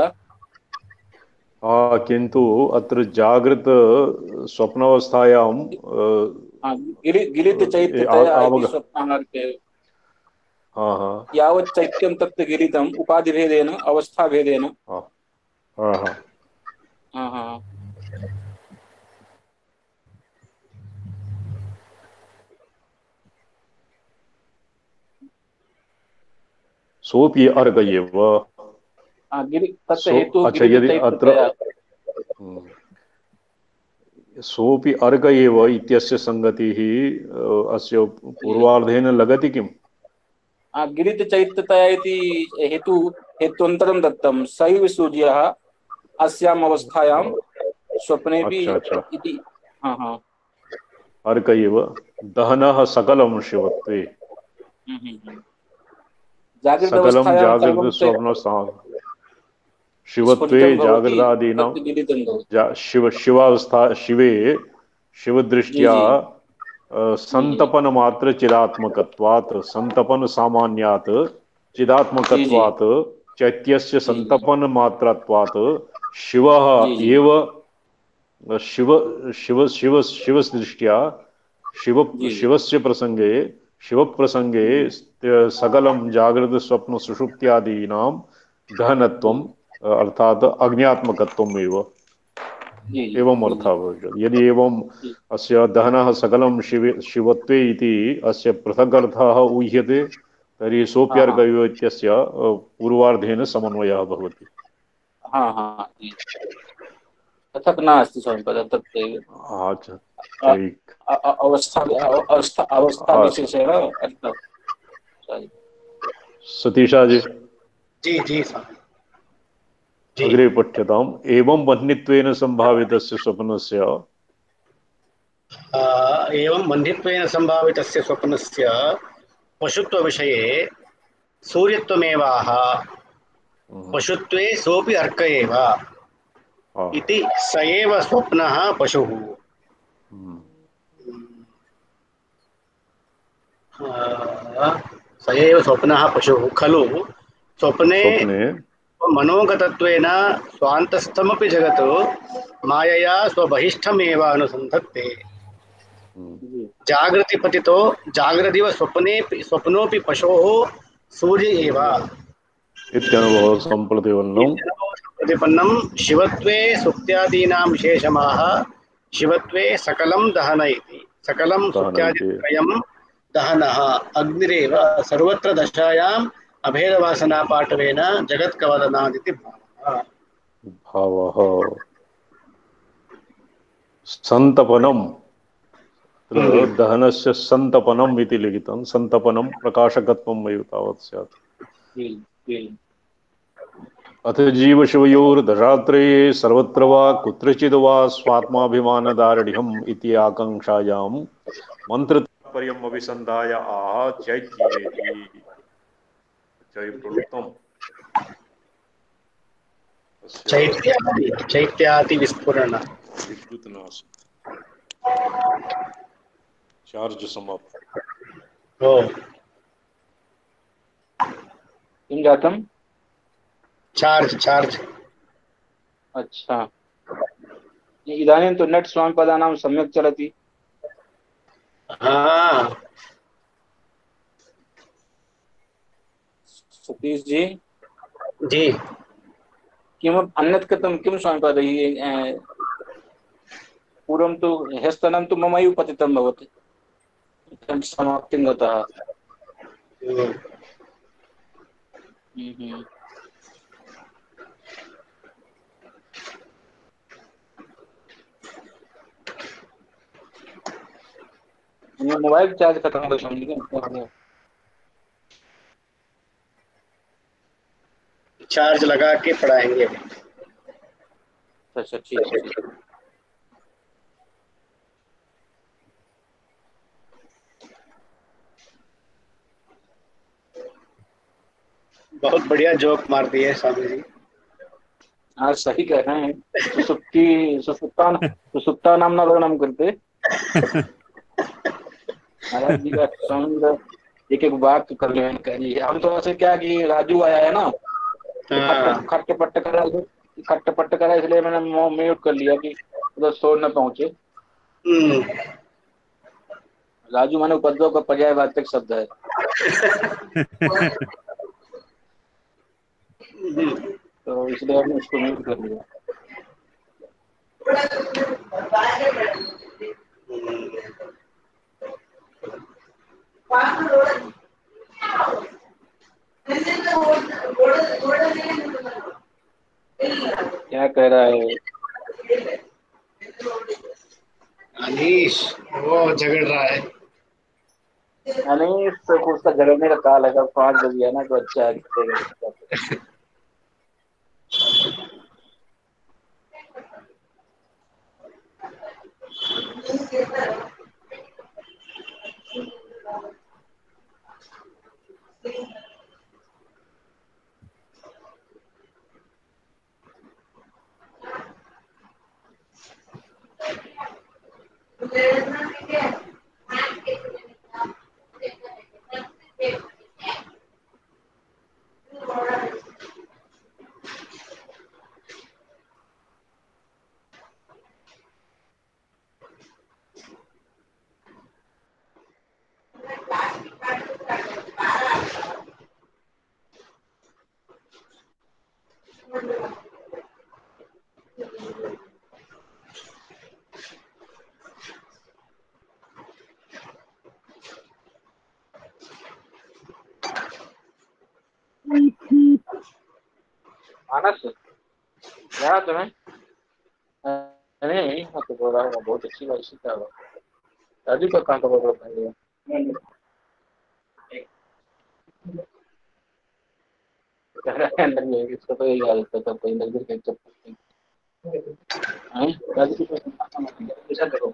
Speaker 2: किंतु अत्र जागृत स्वप्नावस्थायां
Speaker 3: गिलित चैत्यतया इति स्वप्नार्थे यावत् चैत्यं तत् गिरितम् उपाधि भेदेन अवस्था भेदेन।
Speaker 2: सोऽपि अर्घ एव। अच्छा, यदि अत्र सोऽपि अर्घ एव इत्यस्य संगतिः अस्य पूर्वार्धेन लगति किम्?
Speaker 3: गिरित चैत्यतया इति हेतुअन्तरं दत्तं। सैव सूर्यः अस्याम् अवस्थायां स्वप्नेऽपि इति।
Speaker 2: अर्घ एव दहनः सकलं शिवत्वे। सकलं जागृत स्वप्न शिवत्वे जागृदादीनां शिवावस्था शिवे शिवदृष्ट्या
Speaker 3: जी जी
Speaker 2: संतपन मात्र चिदात्मकत्वात् संतपन सामान्यात्
Speaker 3: जी जी
Speaker 2: चिदात्मकत्वात् चैत्यस्य
Speaker 3: जी जी
Speaker 2: संतपन मात्रत्वात् शिवः
Speaker 3: जी जी
Speaker 2: एव शिव शिव शिव शिवदृष्ट्या शिव
Speaker 3: जी जी
Speaker 2: शिवस्य प्रसंगे शिव प्रसंगे
Speaker 3: जी
Speaker 2: सकलम जागृत स्वप्न सुषुप्त्यादीनां गहनत्वम
Speaker 3: जी
Speaker 2: अर्थात अज्ञात्मकत्वम
Speaker 3: जी जी
Speaker 2: एवं
Speaker 3: जी
Speaker 2: अर्थः भविष्यति यदि एवं
Speaker 3: जी
Speaker 2: अस्य दहनः सकलं शिवत्वे इति अस्य पृथक् अर्थः ऊह्यते तर्हि
Speaker 3: हाँ हाँ
Speaker 2: सोऽप्यर्गयो इत्यस्य पूर्वार्धेन समन्वयः भवति।
Speaker 3: हाँ हाँ जी पृथक् नास्ति स्वामिपद तत्रैव
Speaker 2: अच्छा
Speaker 3: अ-
Speaker 2: ठीक।
Speaker 3: अवस्था
Speaker 2: अच्छा
Speaker 3: विशेषेण अर्थः सॉरी।
Speaker 2: सतीशा जी
Speaker 1: जी जी स्वामी जी।
Speaker 2: अग्रे पठ्यताम्। एवं वह्नित्वेन सम्भावितस्य स्वप्नस्य
Speaker 1: एवं बन्धित्वेन सम्भावितस्य स्वप्नस्य पशुत्वविषये सूर्यत्वमेवाह पशुत्वे सोऽपि अर्क एव
Speaker 2: हाँ,
Speaker 1: इति स एव स्वप्नः पशुः। स एव स्वप्नः पशुः खलु स्वप्ने
Speaker 2: स्वप्ने
Speaker 1: मनोगतत्वेन स्वान्तस्थमपि जगत् मायया स्वबहिष्ठमेव अनुसन्धत्ते।
Speaker 3: जी
Speaker 1: जागृतिपतितो जाग्रदिव स्वप्ने स्वप्नोऽपि पशोः सूर्य एव
Speaker 2: इत्यनुभवः सम्प्रतिपन्नम्
Speaker 1: प्रतिपन्नं शिवत्वे सुप्त्यादीनां विशेषमाह शिवत्वे सकलं दहन इति सकलं
Speaker 2: दहन इति
Speaker 1: सुप्त्यादित्रयं दहनः अग्निरेव सर्वत्र दशायाम् अभेदवासनापाठवेन जगत्कवदनादिति भावः।
Speaker 2: भावः सन्तपनम्
Speaker 1: हम्म,
Speaker 2: अत्र दहनस्य सन्तपनम् इति लिखितं। सन्तपनं प्रकाशकत्वम् एव तावत् स्यात्।
Speaker 3: जी जी
Speaker 2: अथ जीवशिवयोर्दशात्रये सर्वत्र वा कुत्रचिद् वा स्वात्माभिमानदारढ्यम् इति आकाङ्क्षायां मन्त्रतात्पर्यम् अभिसन्धाय आह चैत्येति चै प्रोक्तम् अस्य
Speaker 1: चैत्यादि विस्फुरण।
Speaker 2: विद्युत् नास्ति चार्ज समाप्त।
Speaker 1: ओ
Speaker 3: किं जातम्?
Speaker 1: Charge charge.
Speaker 3: अच्छा इदानीं तु नेट् स्वामिपदानां सम्यक् चलति।
Speaker 1: हाँ
Speaker 3: सतीश जी
Speaker 1: जी।
Speaker 3: किमपि अन्यत् कृतं किं स्वामिपदैः? पूर्वं तु ह्यस्तनं तु ममैव पतितं भवति समाप्तिं गतः।
Speaker 1: हम्म,
Speaker 3: हम्म। ये मोबाइल चार्ज खत्म हो गया स्वामी जी।
Speaker 1: चार्ज लगा के पढ़ाएंगे।
Speaker 3: अच्छा ठीक ठीक।
Speaker 1: बहुत बढ़िया जोक मार दिए स्वामी जी।
Speaker 3: हाँ सही कह रहे हैं। सुसुप्ता सुसुप्ता नाम न वर्णम करते महाराज जी का स्वामी जी का एक एक वाक्य कर ले करिए। हम तो ऐसे क्या कि राजू आया है ना तो
Speaker 1: हाँ
Speaker 3: खट्ट पट्ट करा इसलिए मैंने म्यूट कर लिया कि उधर शोर न पहुंचे।
Speaker 1: हम्म,
Speaker 3: राजू माने उपद्रव का पर्यायवाचक शब्द है तो इसलिए हमने उसको म्यूट कर लिया। क्या कह रहा है
Speaker 1: अनीश वो झगड़ रहा है।
Speaker 3: नहीं उसका झगड़ने का काल है। अगर 5 बज गया ना तो अच्छा है। मानस यार तुम्हें नहीं मैं तो बोल रहा हूँ बहुत अच्छी बात सीखा हुआ राजू का कहाँ का बोल रहा है अंदर में इसका तो यही हाल था तो अंदर में कैसे राजू को ऐसा करो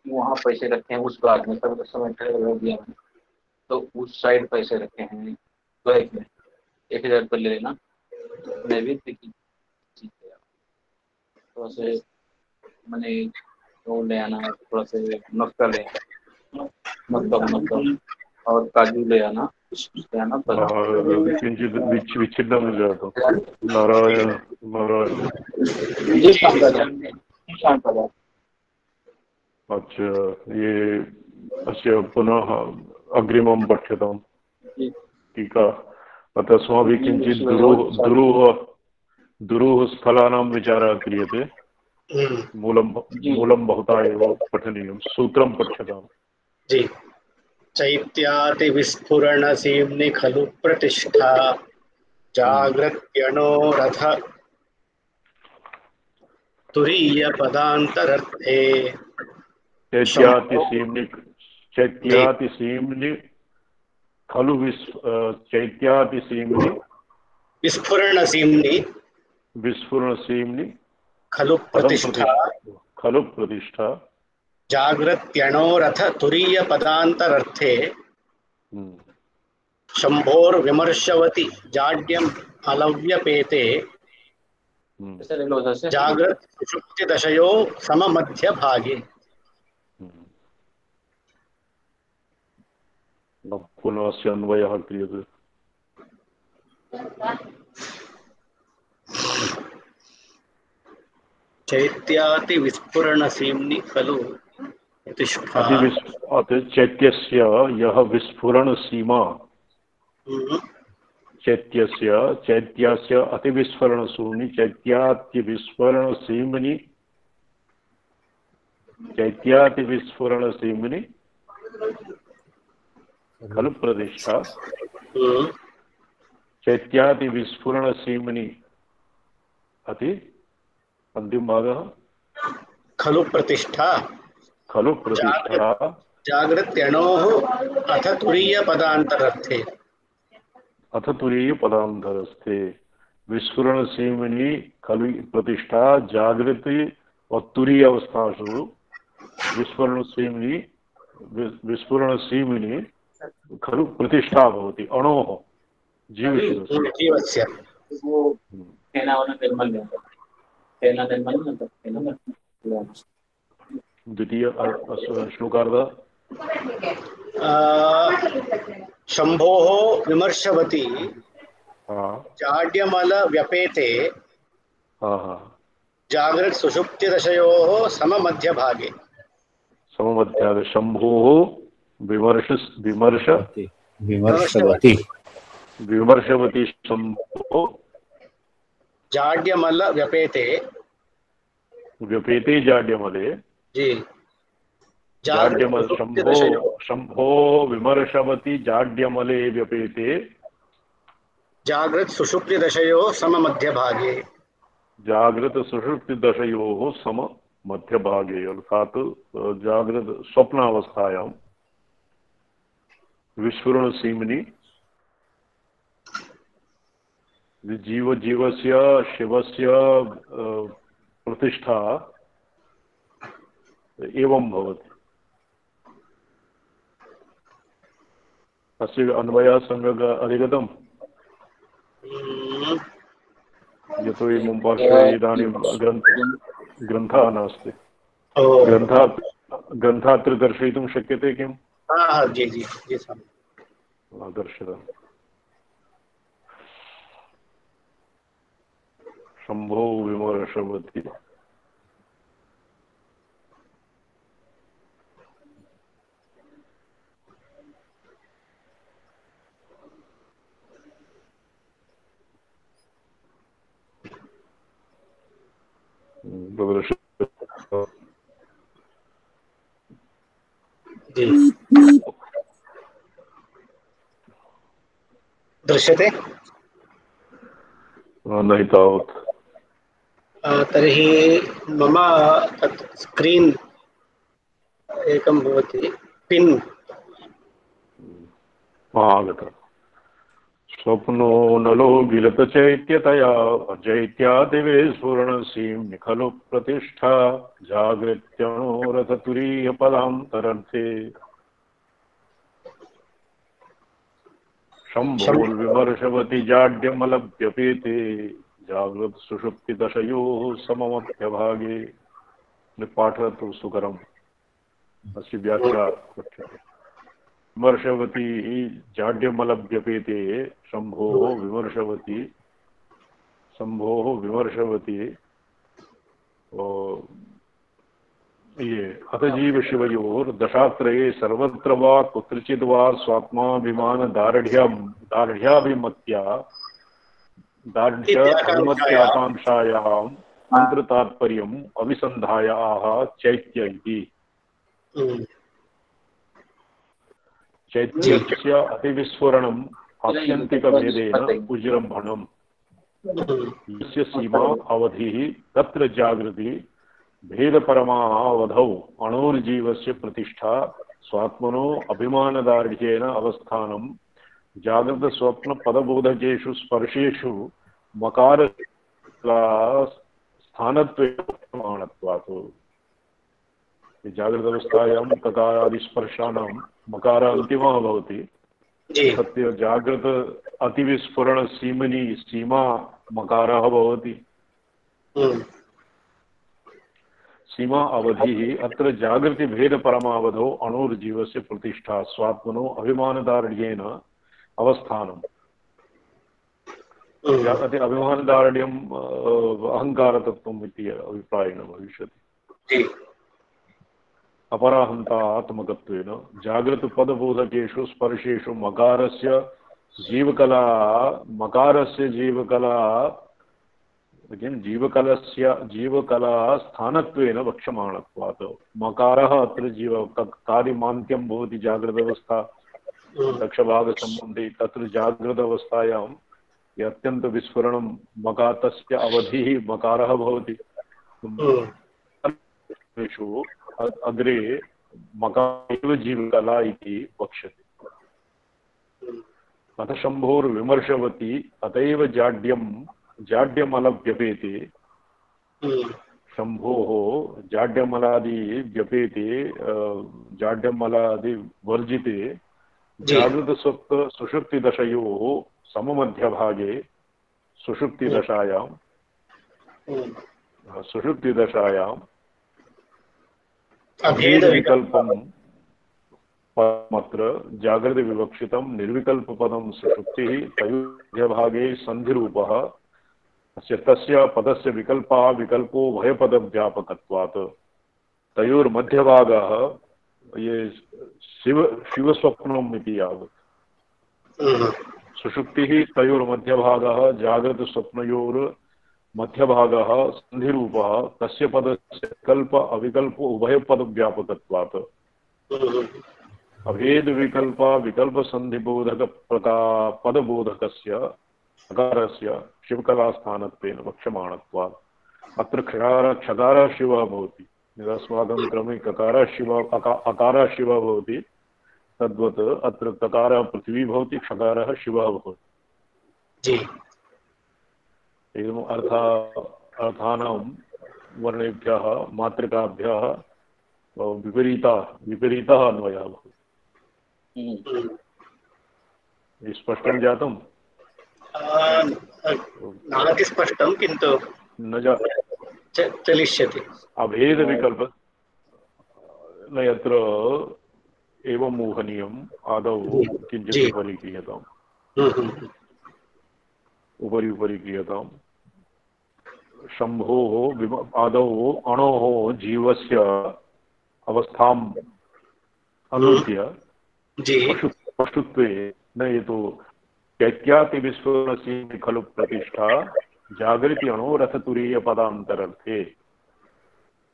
Speaker 3: वहाँ पैसे रखे हैं उस बार में सब समय हो गया तो उस साइड पैसे रखे हैं बैग में 1000 रुपये ले लेना मैं भी थोड़ा से मैंने वो ले आना थोड़ा से मक्का ले आना मक्का और काजू ले आना ले आना
Speaker 2: किंचित विच्छिन्नं जातं नारायण नारायण।
Speaker 3: जी शांत
Speaker 2: अच्छा ये अस्य पुनः अग्रिमं पठ्यताम् टीका अतः अस्माभिः किञ्चित् दुरूह स्थलानां विचारः क्रियते मूलं भवता एव पठनीयं सूत्रं पठ्यताम्
Speaker 1: जी चैत्याति विस्फुरणसीम्नि खलु प्रतिष्ठा जागृत्यणो रथ तुरीय पदान्तरर्थे
Speaker 2: चैत्यातिसीम्नि खलु चैत्यातिसीम्नि विस्फुरणसीम्नि
Speaker 1: खलु प्रतिष्ठा जागृत्यणोरथ तुरीय पदान्तरर्थे शंभोर्विमर्शवति जाड्यम् अलव्यपेते जागृत सुषुप्ति दशयो सममध्य भागे।
Speaker 2: पुनः अस्य अन्वयः क्रियते
Speaker 1: चैत्याति विस्फुरणसीम्नि खलु
Speaker 2: चैत्यस्य यः विस्फुरणसीमा चैत्यस्य अतिविस्फुरणसूनि चैत्यातिविस्फुरणसीम्नि खलु प्रतिष्ठा चैत्यातिविस्फुरणसीम्नि अति अंतिम भागः
Speaker 1: खलु प्रतिष्ठा जागृत्यणोः अथ तुरीय पदान्तरस्थे विस्फुरणसीम्नि खलु प्रतिष्ठा जागृति और तुरीय अवस्थासु विस्फुरणसीम्नि खलु प्रतिष्ठा भवति अणोः जीवस्य द्वितीय श्लोकार्धः शंभोः विमर्शवति जाड्यमल व्यपेते जागृत सुषुप्ति दशयोः सममध्यभागे
Speaker 2: शंभोः विमर्शवति शंभो
Speaker 1: जाड्यमल व्यपेते
Speaker 2: जाड्यमले
Speaker 1: जी
Speaker 2: जाड्यमल शंभो विमर्शवति जाड्यमले व्यपेते
Speaker 1: जागृत सुषुप्ति दशयोः सममध्यभागे
Speaker 2: सम मध्यभागे अर्थात जागृत स्वप्नावस्थायां विस्फुरणसीम्नि जीवस्य शिवस्य प्रतिष्ठा एवं भवति। अस्य अन्वयः सम्यक् अधिगतम् यतोहि मम पार्श्वे इदानीं ग्रन्थः नास्ति ग्रन्थात्र दर्शयितुं शक्यते किम्?
Speaker 1: हाँ जी जी जी साहब।
Speaker 2: दर्शय शंभो विमर्शवती
Speaker 1: जी दृश्यते
Speaker 2: नहीं तावत्।
Speaker 1: तर्हि मम तत् स्क्रीन् एकं भवति पिन्।
Speaker 2: आगतम्। स्वप्नो नलो विलतचैत्यतया अजैत्या दिवे स्फुरणसीं खलु प्रतिष्ठा जागृत्यणोरथतुरीयपदान्तरर्थे शम्भोर्विमर्शवति जाड्यमलभ्यपेते जागृत सुषुप्तिदशयोः सममध्यभागे। पाठः सुकरम् अस्य व्याख्या पठ्यते। विमर्शवती जाड्यमलभ्यपेते शंभोः विमर्शवती शंभोः विमर्शवती ये हतजीव शिवयोर्दशात्रये सर्वत्र वा कुत्रचित् वा स्वात्माभिमानदार्ढ्याभिमत्या अभिमत्याकांक्षायाम् मन्त्रतात्पर्यम् अभिसन्धाय आह चैत्य इति। चैत्यस्य अतिविस्फुरणम् आत्यन्तिकभेदेन उज्जृम्भणम् यस्य सीमा अवधिः तत्र जागृति भेदपरमावधौ अणोर्जीवस्य प्रतिष्ठा स्वात्मनो अभिमानदार्ढ्येन अवस्थानं जागृतस्वप्नपदबोधकेषु स्पर्शेषु मकार स्थानत्वेन जागृत अवस्थायां तकारादिस्पर्शानां मकार अन्तिमः भवति। सत्य जागृत अतिविस्फुरण सीमनी सीमा मकारः भवति। सीमा अवधिः अत्र जागृति भेद परमावधौ अणुर्जीवस्य प्रतिष्ठा स्वात्मनो अभिमानदार्ढ्येन अवस्थानम्। अभिमानदार्ढ्यम् अहङ्कारतत्त्वम् इति अभिप्रायेण भविष्यति। अपराहन्ता आत्मकत्वेन जागृतपदबोधकेषु स्पर्शेषु मकारस्य जीवकला स्थानत्वेन वक्ष्यमाणत्वात्। मकारः अत्र जीव कार्यमान्त्यं भवति जागृतावस्था दक्षभागसम्बन्धे। तत्र जागृतावस्थायां अत्यन्तविस्फुरणं तस्य अवधिः मकारः भवति। अग्रे मकार एव जीवकला इति वक्ष्यते। अथ शम्भोर्विमर्शवती अतएव जाड्यमलव्यपेते शम्भोः जाड्यमलादि व्यपेते जाड्यमलादि वर्जिते जागृतस्वप्न सुषुप्तिदशयोः सममध्यभागे सुषुप्तिदशायां अभेदविकल्पं पदमत्र जागृत विवक्षितं निर्विकल्पपदं सुषुप्तिः तयोर्मध्यभागे सन्धिरूपः तस्य पदस्य विकल्पः विकल्पो भयपदव्यापकत्वात्। तयोर्मध्यभागः ये शिवस्वप्नम् इति यावत् सुषुप्तिः तयोर्मध्यभागः जागृतस्वप्नयोर्मध्यभागः सन्धिरूपः तस्य पदस्य विकल्प अविकल्पो उभयपदव्यापकत्वात्। अभेद विकल्प विकल्प संधिबोधक पदबोधकस्य अकारस्य शिवकलास्थानत्वेन वक्ष्यमाणत्वात्। अत्र क्षकारः शिवः भवति। यदस्माकं क्रमे ककारः शिवः अकारः शिवः भवति तद्वत् अत्र तकारः पृथ्वी भवति क्षकारः शिवः भवति। एवम् अर्थानां वर्णेभ्यः मातृकाभ्यः विपरीतः अन्वयः भवति। स्पष्टं जातम्?
Speaker 1: नास्ति स्पष्टं किन्तु
Speaker 2: न जातं
Speaker 1: चलिष्यति।
Speaker 2: अभेद विकल्प न यत्र एवं ऊहनीयम् आदौ किञ्चित्
Speaker 1: जी।
Speaker 2: उपरि क्रियताम्
Speaker 1: हम्म।
Speaker 2: उपरि उपरि क्रियताम् शम्भोः आदौ अणोः जीवस्य अवस्थाम् अनूद्य
Speaker 1: जी।
Speaker 2: पशुत्वे न यतो चैत्यातिविस्फुरणस्य खलु प्रतिष्ठा जागृति अणोरथतुरीयपदान्तरर्थे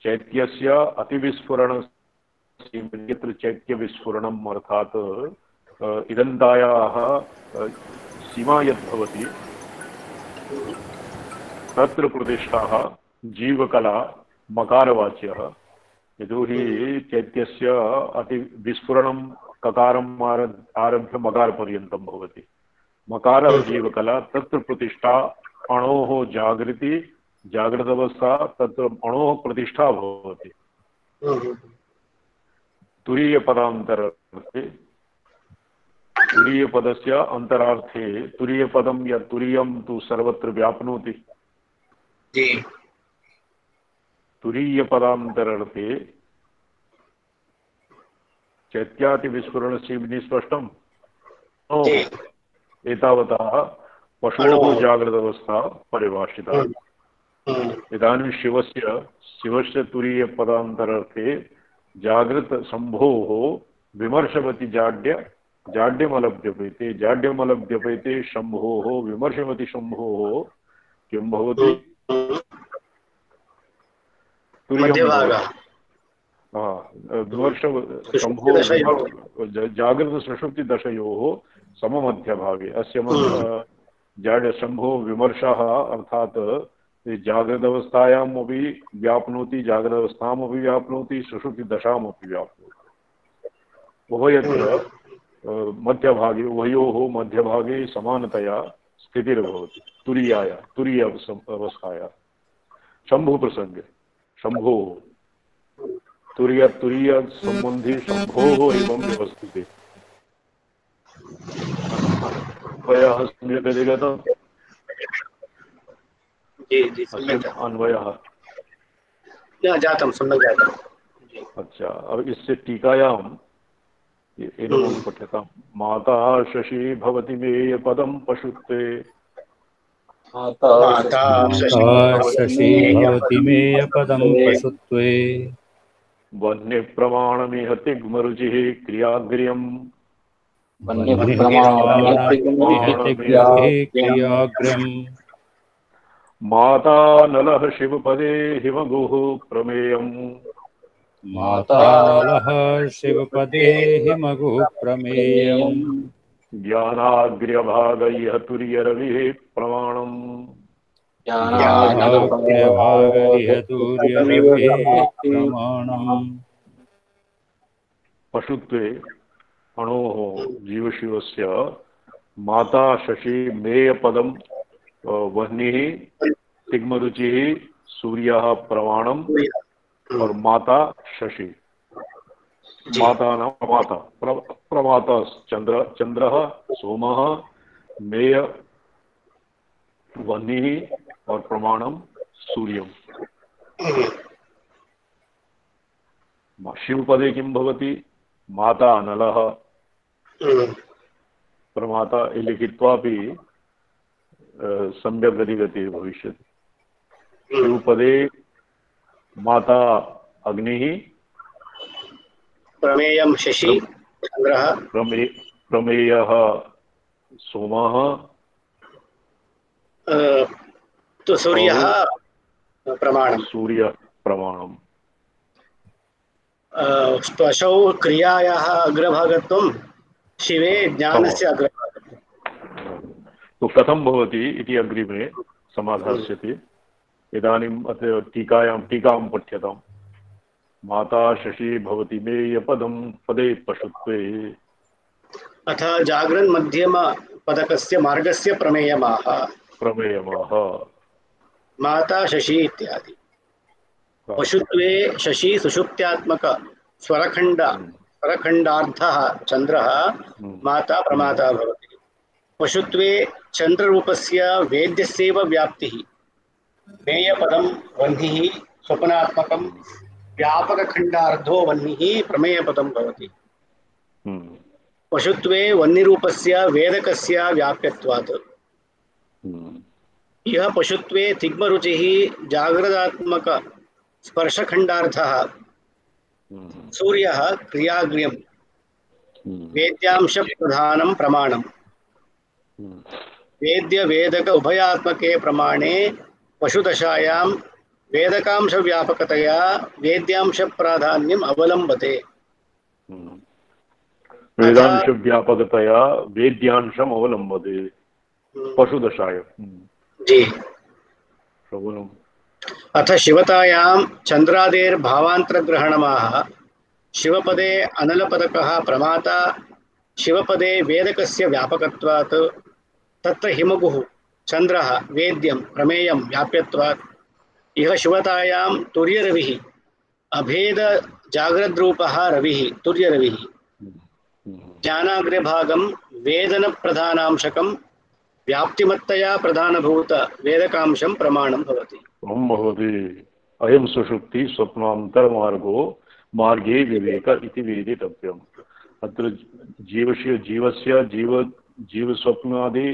Speaker 2: चैत्यस्य अतिविस्फुरणस्य यत्र चैत्यविस्फुरणम् अर्थात् इदन्तायाः सीमा यद्भवति तत्र प्रतिष्ठाः जीवकला मकारवाच्यः यतोहि चैत्यस्य अतिविस्फुरणं ककारम् आरभ्य मकारपर्यन्तं भवति मकारः जीवकला तत्र प्रतिष्ठा अणोः जागृति जागृतावस्था तत्र अणोः प्रतिष्ठा भवति तुरीयपदान्तरे तुरीयपदस्य अन्तरार्थे तुरीयपदं यत् तुरीयं तु सर्वत्र व्याप्नोति
Speaker 1: जी।
Speaker 2: तुरीयपदान्तरार्थे चैत्यातिविस्फुरणस्य स्पष्टम् एतावता पशोः जागृतावस्था परिभाषिता इदानीं शिवस्य तुरीयपदान्तरार्थे जागृत संभोः विमर्शवति जाड्यमलभ्यपैते जाड्यमलभ्यपैते शम्भोः विमर्शवति शम्भोः किं भवति
Speaker 1: मध्यभागः
Speaker 2: विमर्श शम्भो जागृत सुषुप्ति दशयोः सममध्यभागे अस्य जाड्य शम्भो विमर्शः अर्थात् जागृतावस्थायाम् अपि व्याप्नोति जागृतावस्थामपि व्याप्नोति सुषुप्ति दशामपि व्याप्नोति उभयत्र मध्यभागे उभयोः मध्यभागे समानतया स्थितिर्भवति तुरीय अवस्थाया शम्भु प्रसंगे शम्भो तुरीय संबंधी शम्भोः एवं व्यवस्थिते अन्वयः सम्यक् अधिगतम्
Speaker 1: जी
Speaker 2: अन्वयः
Speaker 1: जातं सम्यक् जातम्।
Speaker 2: अच्छा अब इससे टीकायाम एवं पठ्यताम् माता शशि भवति मे पदं पशुत्वे
Speaker 1: माता
Speaker 4: शशि भवति मेयपदं पशुत्वे
Speaker 2: वह्नि प्रमाणमिह तिग्मरुचिः क्रियाग्र्यम्
Speaker 4: क्रियाग्र्यम्
Speaker 2: माता नलः शिवपदे हिमगुः प्रमेयम्
Speaker 4: मातानलः शिवपदे हिमगुः प्रमेयम्
Speaker 2: ज्ञानाग्र्यभागयः तुर्यरविः प्रमाणम्
Speaker 4: प्रमाणम्
Speaker 2: पशुत्वे अणोः जीवशिवस्य माता शशि मेयपदं वह्निः तिग्मरुचिः सूर्यः प्रमाणम् और माता शशि माता नाम प्रमाता प्रमाता चंद्रः सोमः मेय वह्निः और प्रमाणम सूर्यम शिवपदे किं भवति माता नलः प्रमाता लिखित्वापि सम्यक् अधिगतिः भविष्यति शिवपदे माता अग्निः
Speaker 1: प्रमेयं शशि चन्द्रः
Speaker 2: प्रमेयः सोमः
Speaker 1: तो सूर्यः प्रमाणम्
Speaker 2: सूर्य प्रमाणम्
Speaker 1: पशौ क्रियायाः अग्रभागत्वं शिवे ज्ञानस्य अग्रभागत्वं
Speaker 2: तो कथं भवति इति अग्रिमे समाधास्यति इदानीम् अत्र टीकां पठ्यताम् माता शशि भवति मेयपदं पदे पशुत्वे
Speaker 1: अथ जागरन् मध्यम पदकस्य मार्गस्य प्रमेयमाह माता शशि इत्यादि पशुत्वे शशि सुषुप्त्यात्मक स्वरखण्डार्थः चन्द्रः माता प्रमाता भवति पशुत्वे चन्द्ररूपस्य वेद्यस्यैव व्याप्तिः मेयपदं वह्निः स्वप्नात्मकं व्यापकखण्डार्धो वह्निः प्रमेयपदं भवति।
Speaker 2: हम्म,
Speaker 1: पशुत्वे वह्निरूपस्य वेदकस्य व्याप्यत्वात्
Speaker 2: हम्म,
Speaker 1: इह पशुत्वे तिग्मरुचिः जाग्रदात्मक स्पर्शखण्डार्थः
Speaker 2: हम्म,
Speaker 1: सूर्यः क्रियाग्र्यं
Speaker 2: हम्म,
Speaker 1: वेद्यांशप्रधानं प्रमाणम्
Speaker 2: हम्म,
Speaker 1: वेद्य वेदक उभयात्मके प्रमाणे पशुदशायां वेदकांश व्यापकतया वेद्यांश प्राधान्यम् अवलंबते।
Speaker 2: हम्म।
Speaker 1: अथ
Speaker 2: वेदांश व्यापकतया वेद्यांशम अवलंबते पशुदशाय।
Speaker 1: जी
Speaker 2: श्रवणम्।
Speaker 1: अथ शिवतायां चन्द्रादेर्भावान्तरग्रहणमाह शिवपदे अनलपदकः प्रमाता शिवपदे वेदकस्य व्यापकत्वात् तत्र हिमगुः चन्द्रः वेद्यं प्रमेयं व्याप्यत्वात् इह शिवतायां तुर्यरविः अभेद जाग्रद्रूपः रविः तुर्यरविः ज्ञानाग्रभागं वेदनप्रधानांशकं व्याप्तिमत्तया प्रधानभूत वेदकांशं प्रमाणं भवति।
Speaker 2: ओम भवति अयं सुषुप्ति स्वप्नान्तरमार्गो मार्गे विवेक इति वेदितव्यम्। अत्र जीवस्य जीवस्वप्नादि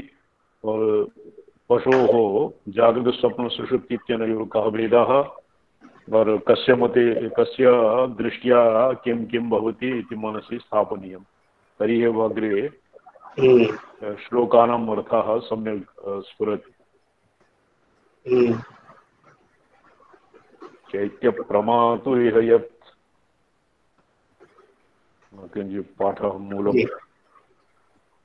Speaker 2: और पशोः जागृत स्वप्न सुषुप्ति इत्यनयोः कः भेदः और कस्य मते कस्य दृष्ट्या किं किं भवति इति मनसि स्थापनीयं। तर्हि एव अग्रे श्लोकानाम् अर्थः सम्यक् स्फुरति। चैत्य प्रमातु इह यत् किञ्चित् पाठः मूलम्।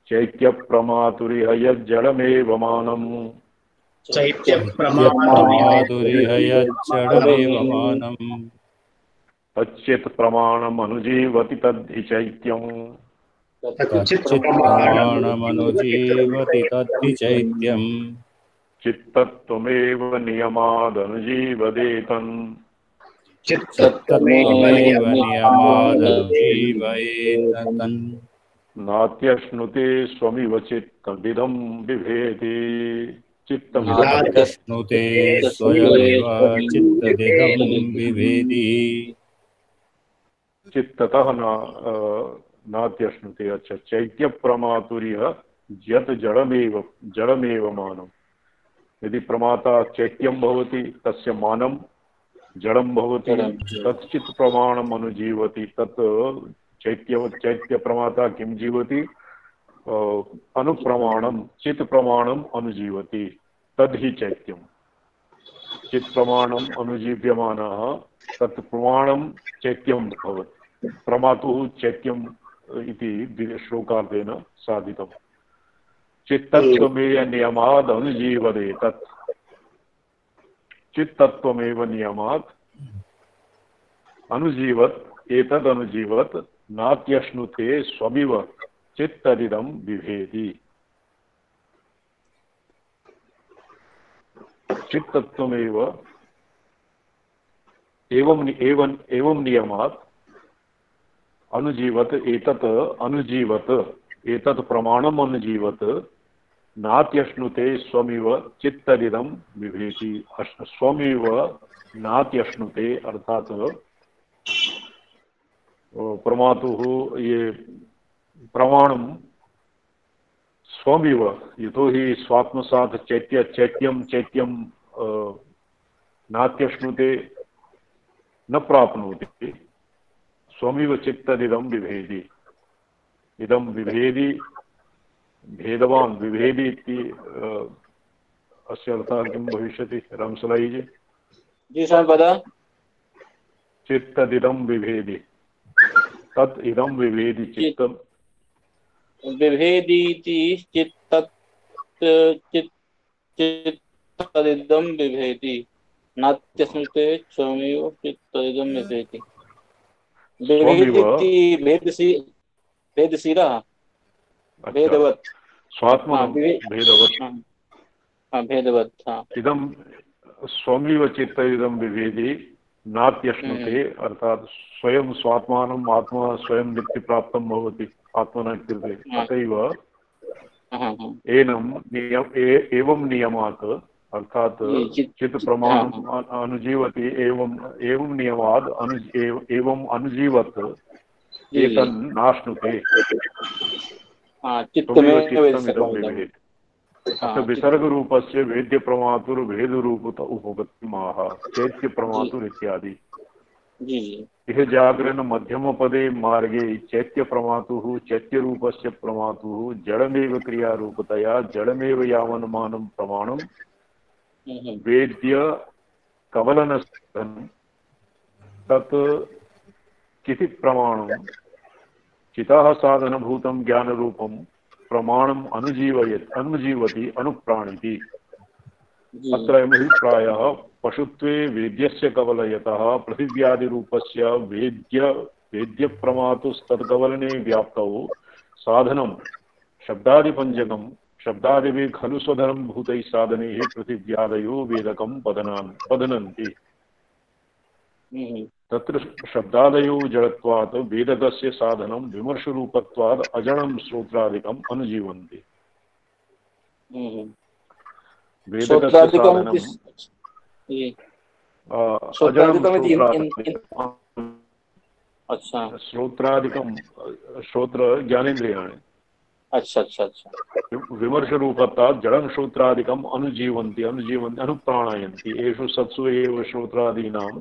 Speaker 2: चैत्य प्रमातुरिह यज्जडमेव मानम्
Speaker 4: प्रमातुरिह यज्जडमेव मानम्
Speaker 2: तच्चित् प्रमाणमनुजीवति तद्धि चैत्यम्
Speaker 4: तच्चित् प्रमाणमनुजीवति तद्धि चैत्यम्
Speaker 2: चित्तत्वमेव नियमादनुजीवदेतन्
Speaker 4: चित्तत्वमेव नियमादनुजीवयेतन्
Speaker 2: नात्यश्नुते स्वमिव चित्तमिदं बिभेति।
Speaker 4: नात्यश्नुते स्वयमेव चित्तदिदं बिभेति।
Speaker 2: चित्ततः नात्यश्नुते। अच्छा, चैत्य प्रमातुर्यः यत् जडमेव मानम्। यदि प्रमाता चैत्यं भवति तस्य मानं जडं भवति तच्चित् प्रमाणम् अनुजीवति। तत् चैत्य प्रमाता किं जीवति? अनुप्रमाणं चित् प्रमाणम् अनुजीवति तद्धि चैत्यं। चित् प्रमाणम् अनुजीव्यमानः तत् प्रमाणं चैत्यं भवति। प्रमातुः चैत्यम् इति श्लोकार्थेन साधितम्। चित्तत्वमेव नियमाद् अनुजीवते तत्। चित्तत्वमेव नियमात् अनुजीवत् एतद् अनुजीवत् नात्यश्नुते स्वमिव चित्तदिदं बिभेति। चित्तत्वमेव एवं नियमात् अनुजीवत् एतत् अनुजीवत् एतत् प्रमाणम् अनुजीवत् नात्यश्नुते स्वमिव चित्तदिदं बिभेति। स्वमिव नात्यश्नुते अर्थात प्रमातुः ये प्रमाणं स्वमिव यतो हि स्वात्मसात् चैत्यं नात्यश्नुते न प्राप्नोति। स्वमिव चित्तदिदं बिभेति। इदं बिभेति भेदवान् बिभेति इति अस्य अर्थः किं भविष्यति? रामसलाई जी।
Speaker 3: जी स्वामी पद।
Speaker 2: चित्तदिदं बिभेति तत् इदं बिभेति चित्तं
Speaker 3: बिभेदीति चित्तदिदं बिभेति नात्यस्नुते स्वमेव चित्तदिदं बिभेति। बिभेति भेदशीलः भेदवत्
Speaker 2: स्वात्मनं भेदवत्
Speaker 3: भेदवत्।
Speaker 2: इदं स्वमिव चित्तदिदं बिभेति नात्यश्नुते अर्थात स्वयं स्वात्मानम् आत्मा स्वयं नित्यप्राप्तं भवति आत्मनः कृते। अतएव एवं नियमात् अर्थात
Speaker 3: ये
Speaker 2: चित्त
Speaker 3: हाँ
Speaker 2: प्रमाणम अनुजीवति एवं एवं नियमाद एवं अनुजीवत
Speaker 3: जी जी
Speaker 2: एतन् नाश्नुते
Speaker 3: हाँ चित्त
Speaker 2: त्वमेव
Speaker 3: में
Speaker 2: चित्तमिदं
Speaker 3: सकलमिदं
Speaker 2: विवेद। अथ
Speaker 3: हाँ चित्त में
Speaker 2: विसर्गरूपस्य वेद्यप्रमातुर्भेदरूपत उपगतिमाह
Speaker 3: जी
Speaker 2: चैत्यप्रमातुरित्यादि।
Speaker 3: जी जी
Speaker 2: इह जागरण मध्यमपदे मार्गे चैत्यप्रमातुः चैत्यरूपस्य प्रमातुः जडमेव क्रियारूपतया जडमेव यावन्मानं प्रमाणं वेद्य कवलनस्थं तत् किति प्रमाणं चितः साधनभूतं ज्ञानरूपं प्रमाणम् अनुजीवति अनुप्राणिति।
Speaker 3: जी
Speaker 2: अत्रायमभिप्रायः पशुत्वे वेद्यस्य कवलयतः पृथिव्यादिरूपस्य वेद्यप्रमातुस्तत्कवलने व्याप्तौ साधनं शब्दादिपञ्चकं शब्दादिभिः खलु स्वधर्म भूतैः साधनैः पृथिव्यादयो वेदकं पदनन्ति। तत्र शब्दादयो जडत्वात् वेदकस्य साधनं विमर्शरूपत्वात् अजडं श्रोत्रादिकम् अनुजीवन्ति। वेदकस्य
Speaker 3: श्रोत्रादिकम
Speaker 2: साधनं
Speaker 3: ये
Speaker 2: अजडं
Speaker 3: श्रोत्रादिकम
Speaker 2: श्रोत्रादिकम्
Speaker 3: अच्छा
Speaker 2: श्रोत्रादिकं श्रोत्र ज्ञानेन्द्रियाणि
Speaker 3: अच्छा अच्छा अच्छा
Speaker 2: विमर्शरूपत्वात् जडं श्रोत्रादिकम् अनुजीवन्ति अनुजीवन्ति अनुप्राणयन्ति। येषु सत्सु एव श्रोत्रादीनां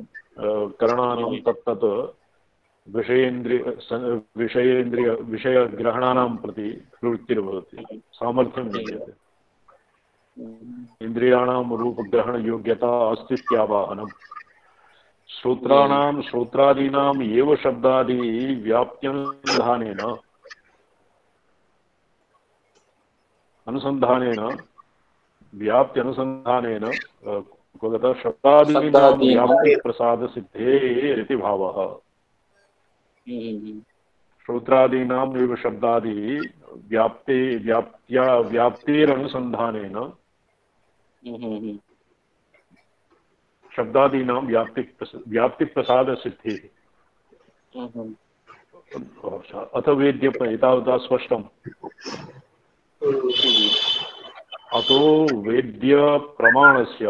Speaker 2: करणानां तत्तत् विषयग्रहणानां प्रति प्रवृत्तिर्भवति सामर्थ्यं विद्यते। इन्द्रियाणां रूपग्रहणयोग्यता अस्तित्यावाहनम्। श्रोत्राणां श्रोत्रादीनाम् एव शब्दादि व्याप्त्यनुसन्धानेन व्याप्त्यनुसन्धानेन शब्दादीनां व्याप्तिप्रसादसिद्धेः इति भावः। श्रोत्रादीनाम् एव शब्दादि व्याप्तेरनुसन्धानेन शब्दादीनां व्याप्तिप्रसादसिद्धिः। अथ वेद्य एतावता स्पष्टम्। अतो वेद्य प्रमाणस्य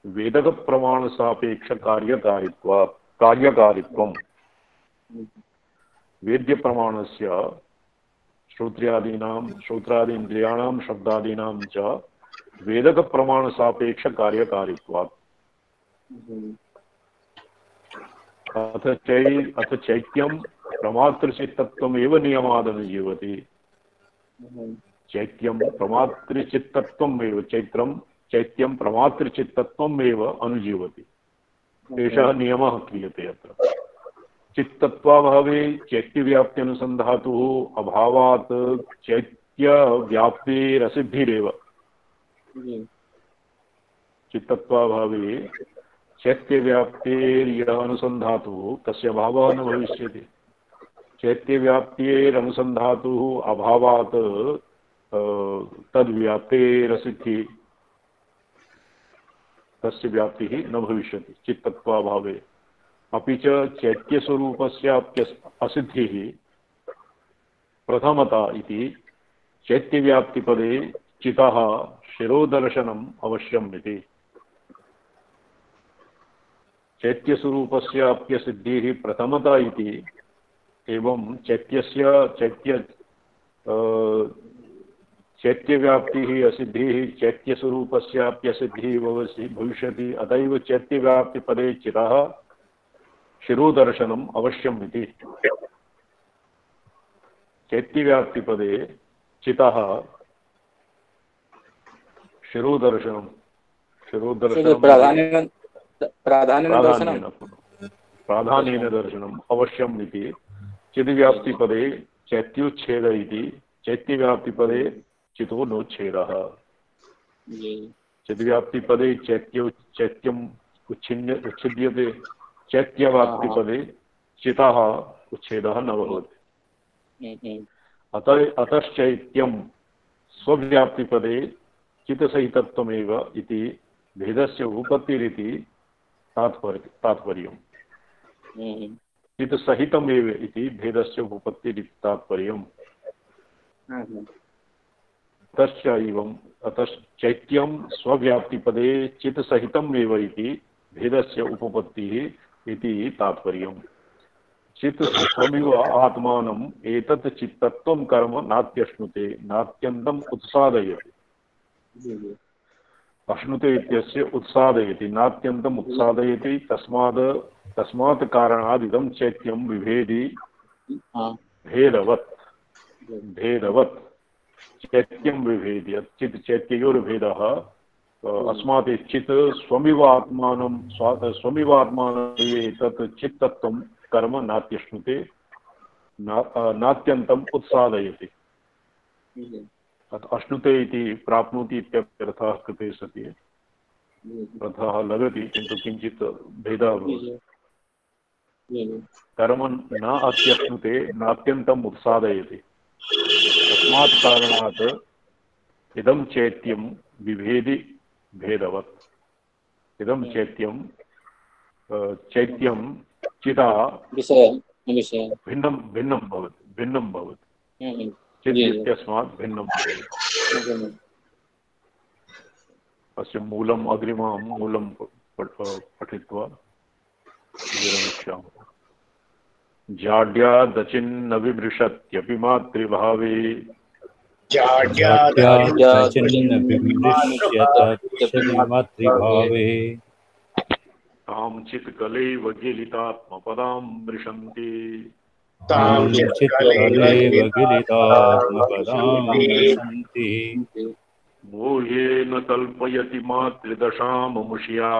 Speaker 2: वेदक प्रमाण सापेक्ष कार्यकारित्वम्। वेद्य प्रमाणस्य श्रोत्रादीन्द्रियाणां शब्दादीनां च वेदक प्रमाण सापेक्ष कार्यकारित्वात्। अथ चैत्यं प्रमातृचित्तत्वमेव नियमादनुजीवति। चैत्यं प्रमातृचित्तत्वमेव चैत्यं प्रमातृचित्तत्वमेव अनुजीवति। एषः नियमः क्रियते अत्र। चित्तत्वाभावे चैत्यव्याप्त्यनुसन्धातुः अभावात् चैत्यव्याप्तिरसिद्धिरेव। चित्तत्वाभावे चैत्यव्याप्तेर्यः अनुसन्धातुः तस्य अभावः न भविष्यति। चैत्यव्याप्तेरनुसन्धातुः अभावात् तद्व्याप्तेरसिद्धि तस्य व्याप्तिः न भविष्यति चित्तत्वाभावे। अपि च चैत्यस्वरूपस्य असिद्धिः प्रथमता इति चैत्यव्याप्तिपदे चितः शिरोदर्शनम् अवश्यम् इति। चैत्यस्वरूपस्य अप्यसिद्धिः प्रथमता इति एवं चैत्यव्याप्तिः असिद्धिः चैत्यस्वरूपस्य अप्यसिद्धिः भविष्यति। अतएव चैत्यव्याप्तिपदे चितः शिरोदर्शनम् अवश्यम् इति। चैत्यव्याप्तिपदे चितः प्राधान्येन दर्शनम् अवश्यम् इति। चिद्व्याप्तिपदे चैत्योच्छेद इति। चैत्यव्याप्तिपदे चितो नोच्छेदः। चिद्व्याप्तिपदे चैत्यम् उच्छिद्यते। चैत्यव्याप्तिपदे चितः उच्छेदः न भवति। अतश्चैत्यं स्वव्याप्तिपदे चितसहितत्वमेव इति भेदस्य उपपत्तिरिति तात्पर्यम्। चितसहितमेव इति भेदस्य उपपत्तिरिति तात्पर्यम्। तस्य एवं अतः चैत्यं स्वव्याप्तिपदे चित्सहितम् एव इति भेदस्य उपपत्तिः इति तात्पर्यम्। चित् स्वमिव आत्मानम् एतत् चित्तत्वं कर्म नात्यश्नुते नात्यन्तम् उत्सादयति। अश्नुते इत्यस्य उत्सादयति नात्यन्तम् उत्सादयति तस्मात् कारणादिदं चैत्यं विभेदी भेदवत् चैत्यं विभेदी चित् चैत्ययोर्भेदः अस्मात् चित् स्वमिवात्मानं एतत् चित्तत्वं कर्म नात्यश्नुते नात्यन्तम् उत्सादयति। अश्नुते इति प्राप्नोति इत्यर्थः कृते सति अर्थः लगति किन्तु किञ्चित् भेदः भवति। कर्म न अत्यश्नुते नात्यन्तम् उत्सादयति तस्मात् कारणात् इदं चैत्यं विभेदि भेदवत्। इदं चैत्यं चिता भिन्नं भवति चित् इत्यस्मात् भिन्नं भवति। अस्य मूलम् अग्रिमं मूलं पठित्वा विरमिष्यामः। जाड्यादचिन्न विमृशत्यपि मातृभावे
Speaker 4: जाड्यादचिन्न विमृश्यत्यपि मातृभावे
Speaker 2: तां चित्कलैव गिलितात्मपदां मृशन्ति
Speaker 4: चित्कलैव गिलितात्मपदां मृशन्ति
Speaker 2: मोहेन कल्पयति मातृदशाममुष्या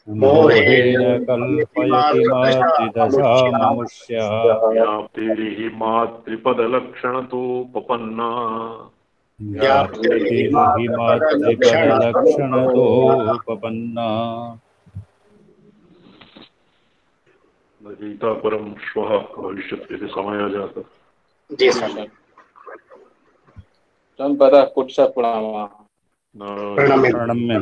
Speaker 4: मोहेन कल्पयति मातृदशाममुष्या
Speaker 2: व्याप्तिरिह मातृपदलक्षणतोपपन्ना
Speaker 4: व्याप्तिर्हि मातृपदलक्षणतोपपन्ना।
Speaker 2: गीता परं श्वः भविष्यति इति समयः जातः।
Speaker 1: जी सर।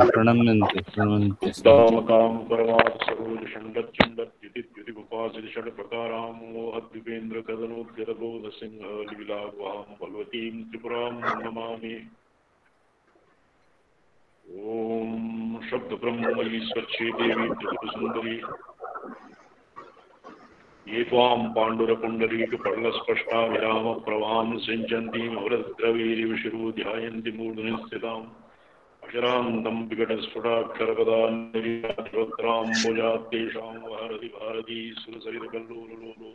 Speaker 4: प्रणम्यन्ति
Speaker 2: दामकां परमात् सरोजषण्डच्चण्डद्युतिद्युतिगुपासित षड्प्रकारां मोहद्विपेन्द्रकदनोद्यतबोधसिंहलीलागुहां बलवतीं त्रिपुरां नमामि। ॐ शब्दब्रह्मयि स्वच्छे देवी त्रिपुरसुन्दरी ये त्वां पाण्डुरपुण्डरीकपटलस्पष्टा विरामप्रभां सिञ्चन्तीं अवरद्रवीरिव शिरो ध्यायन्ति मूर्धनि स्थिताम् अक्षरान्तं विकटस्फुटाक्षरपदान्निर्यात्रत्राम्बुजात् तेषां वहरति भारती सुरसरितकल्लोललोलो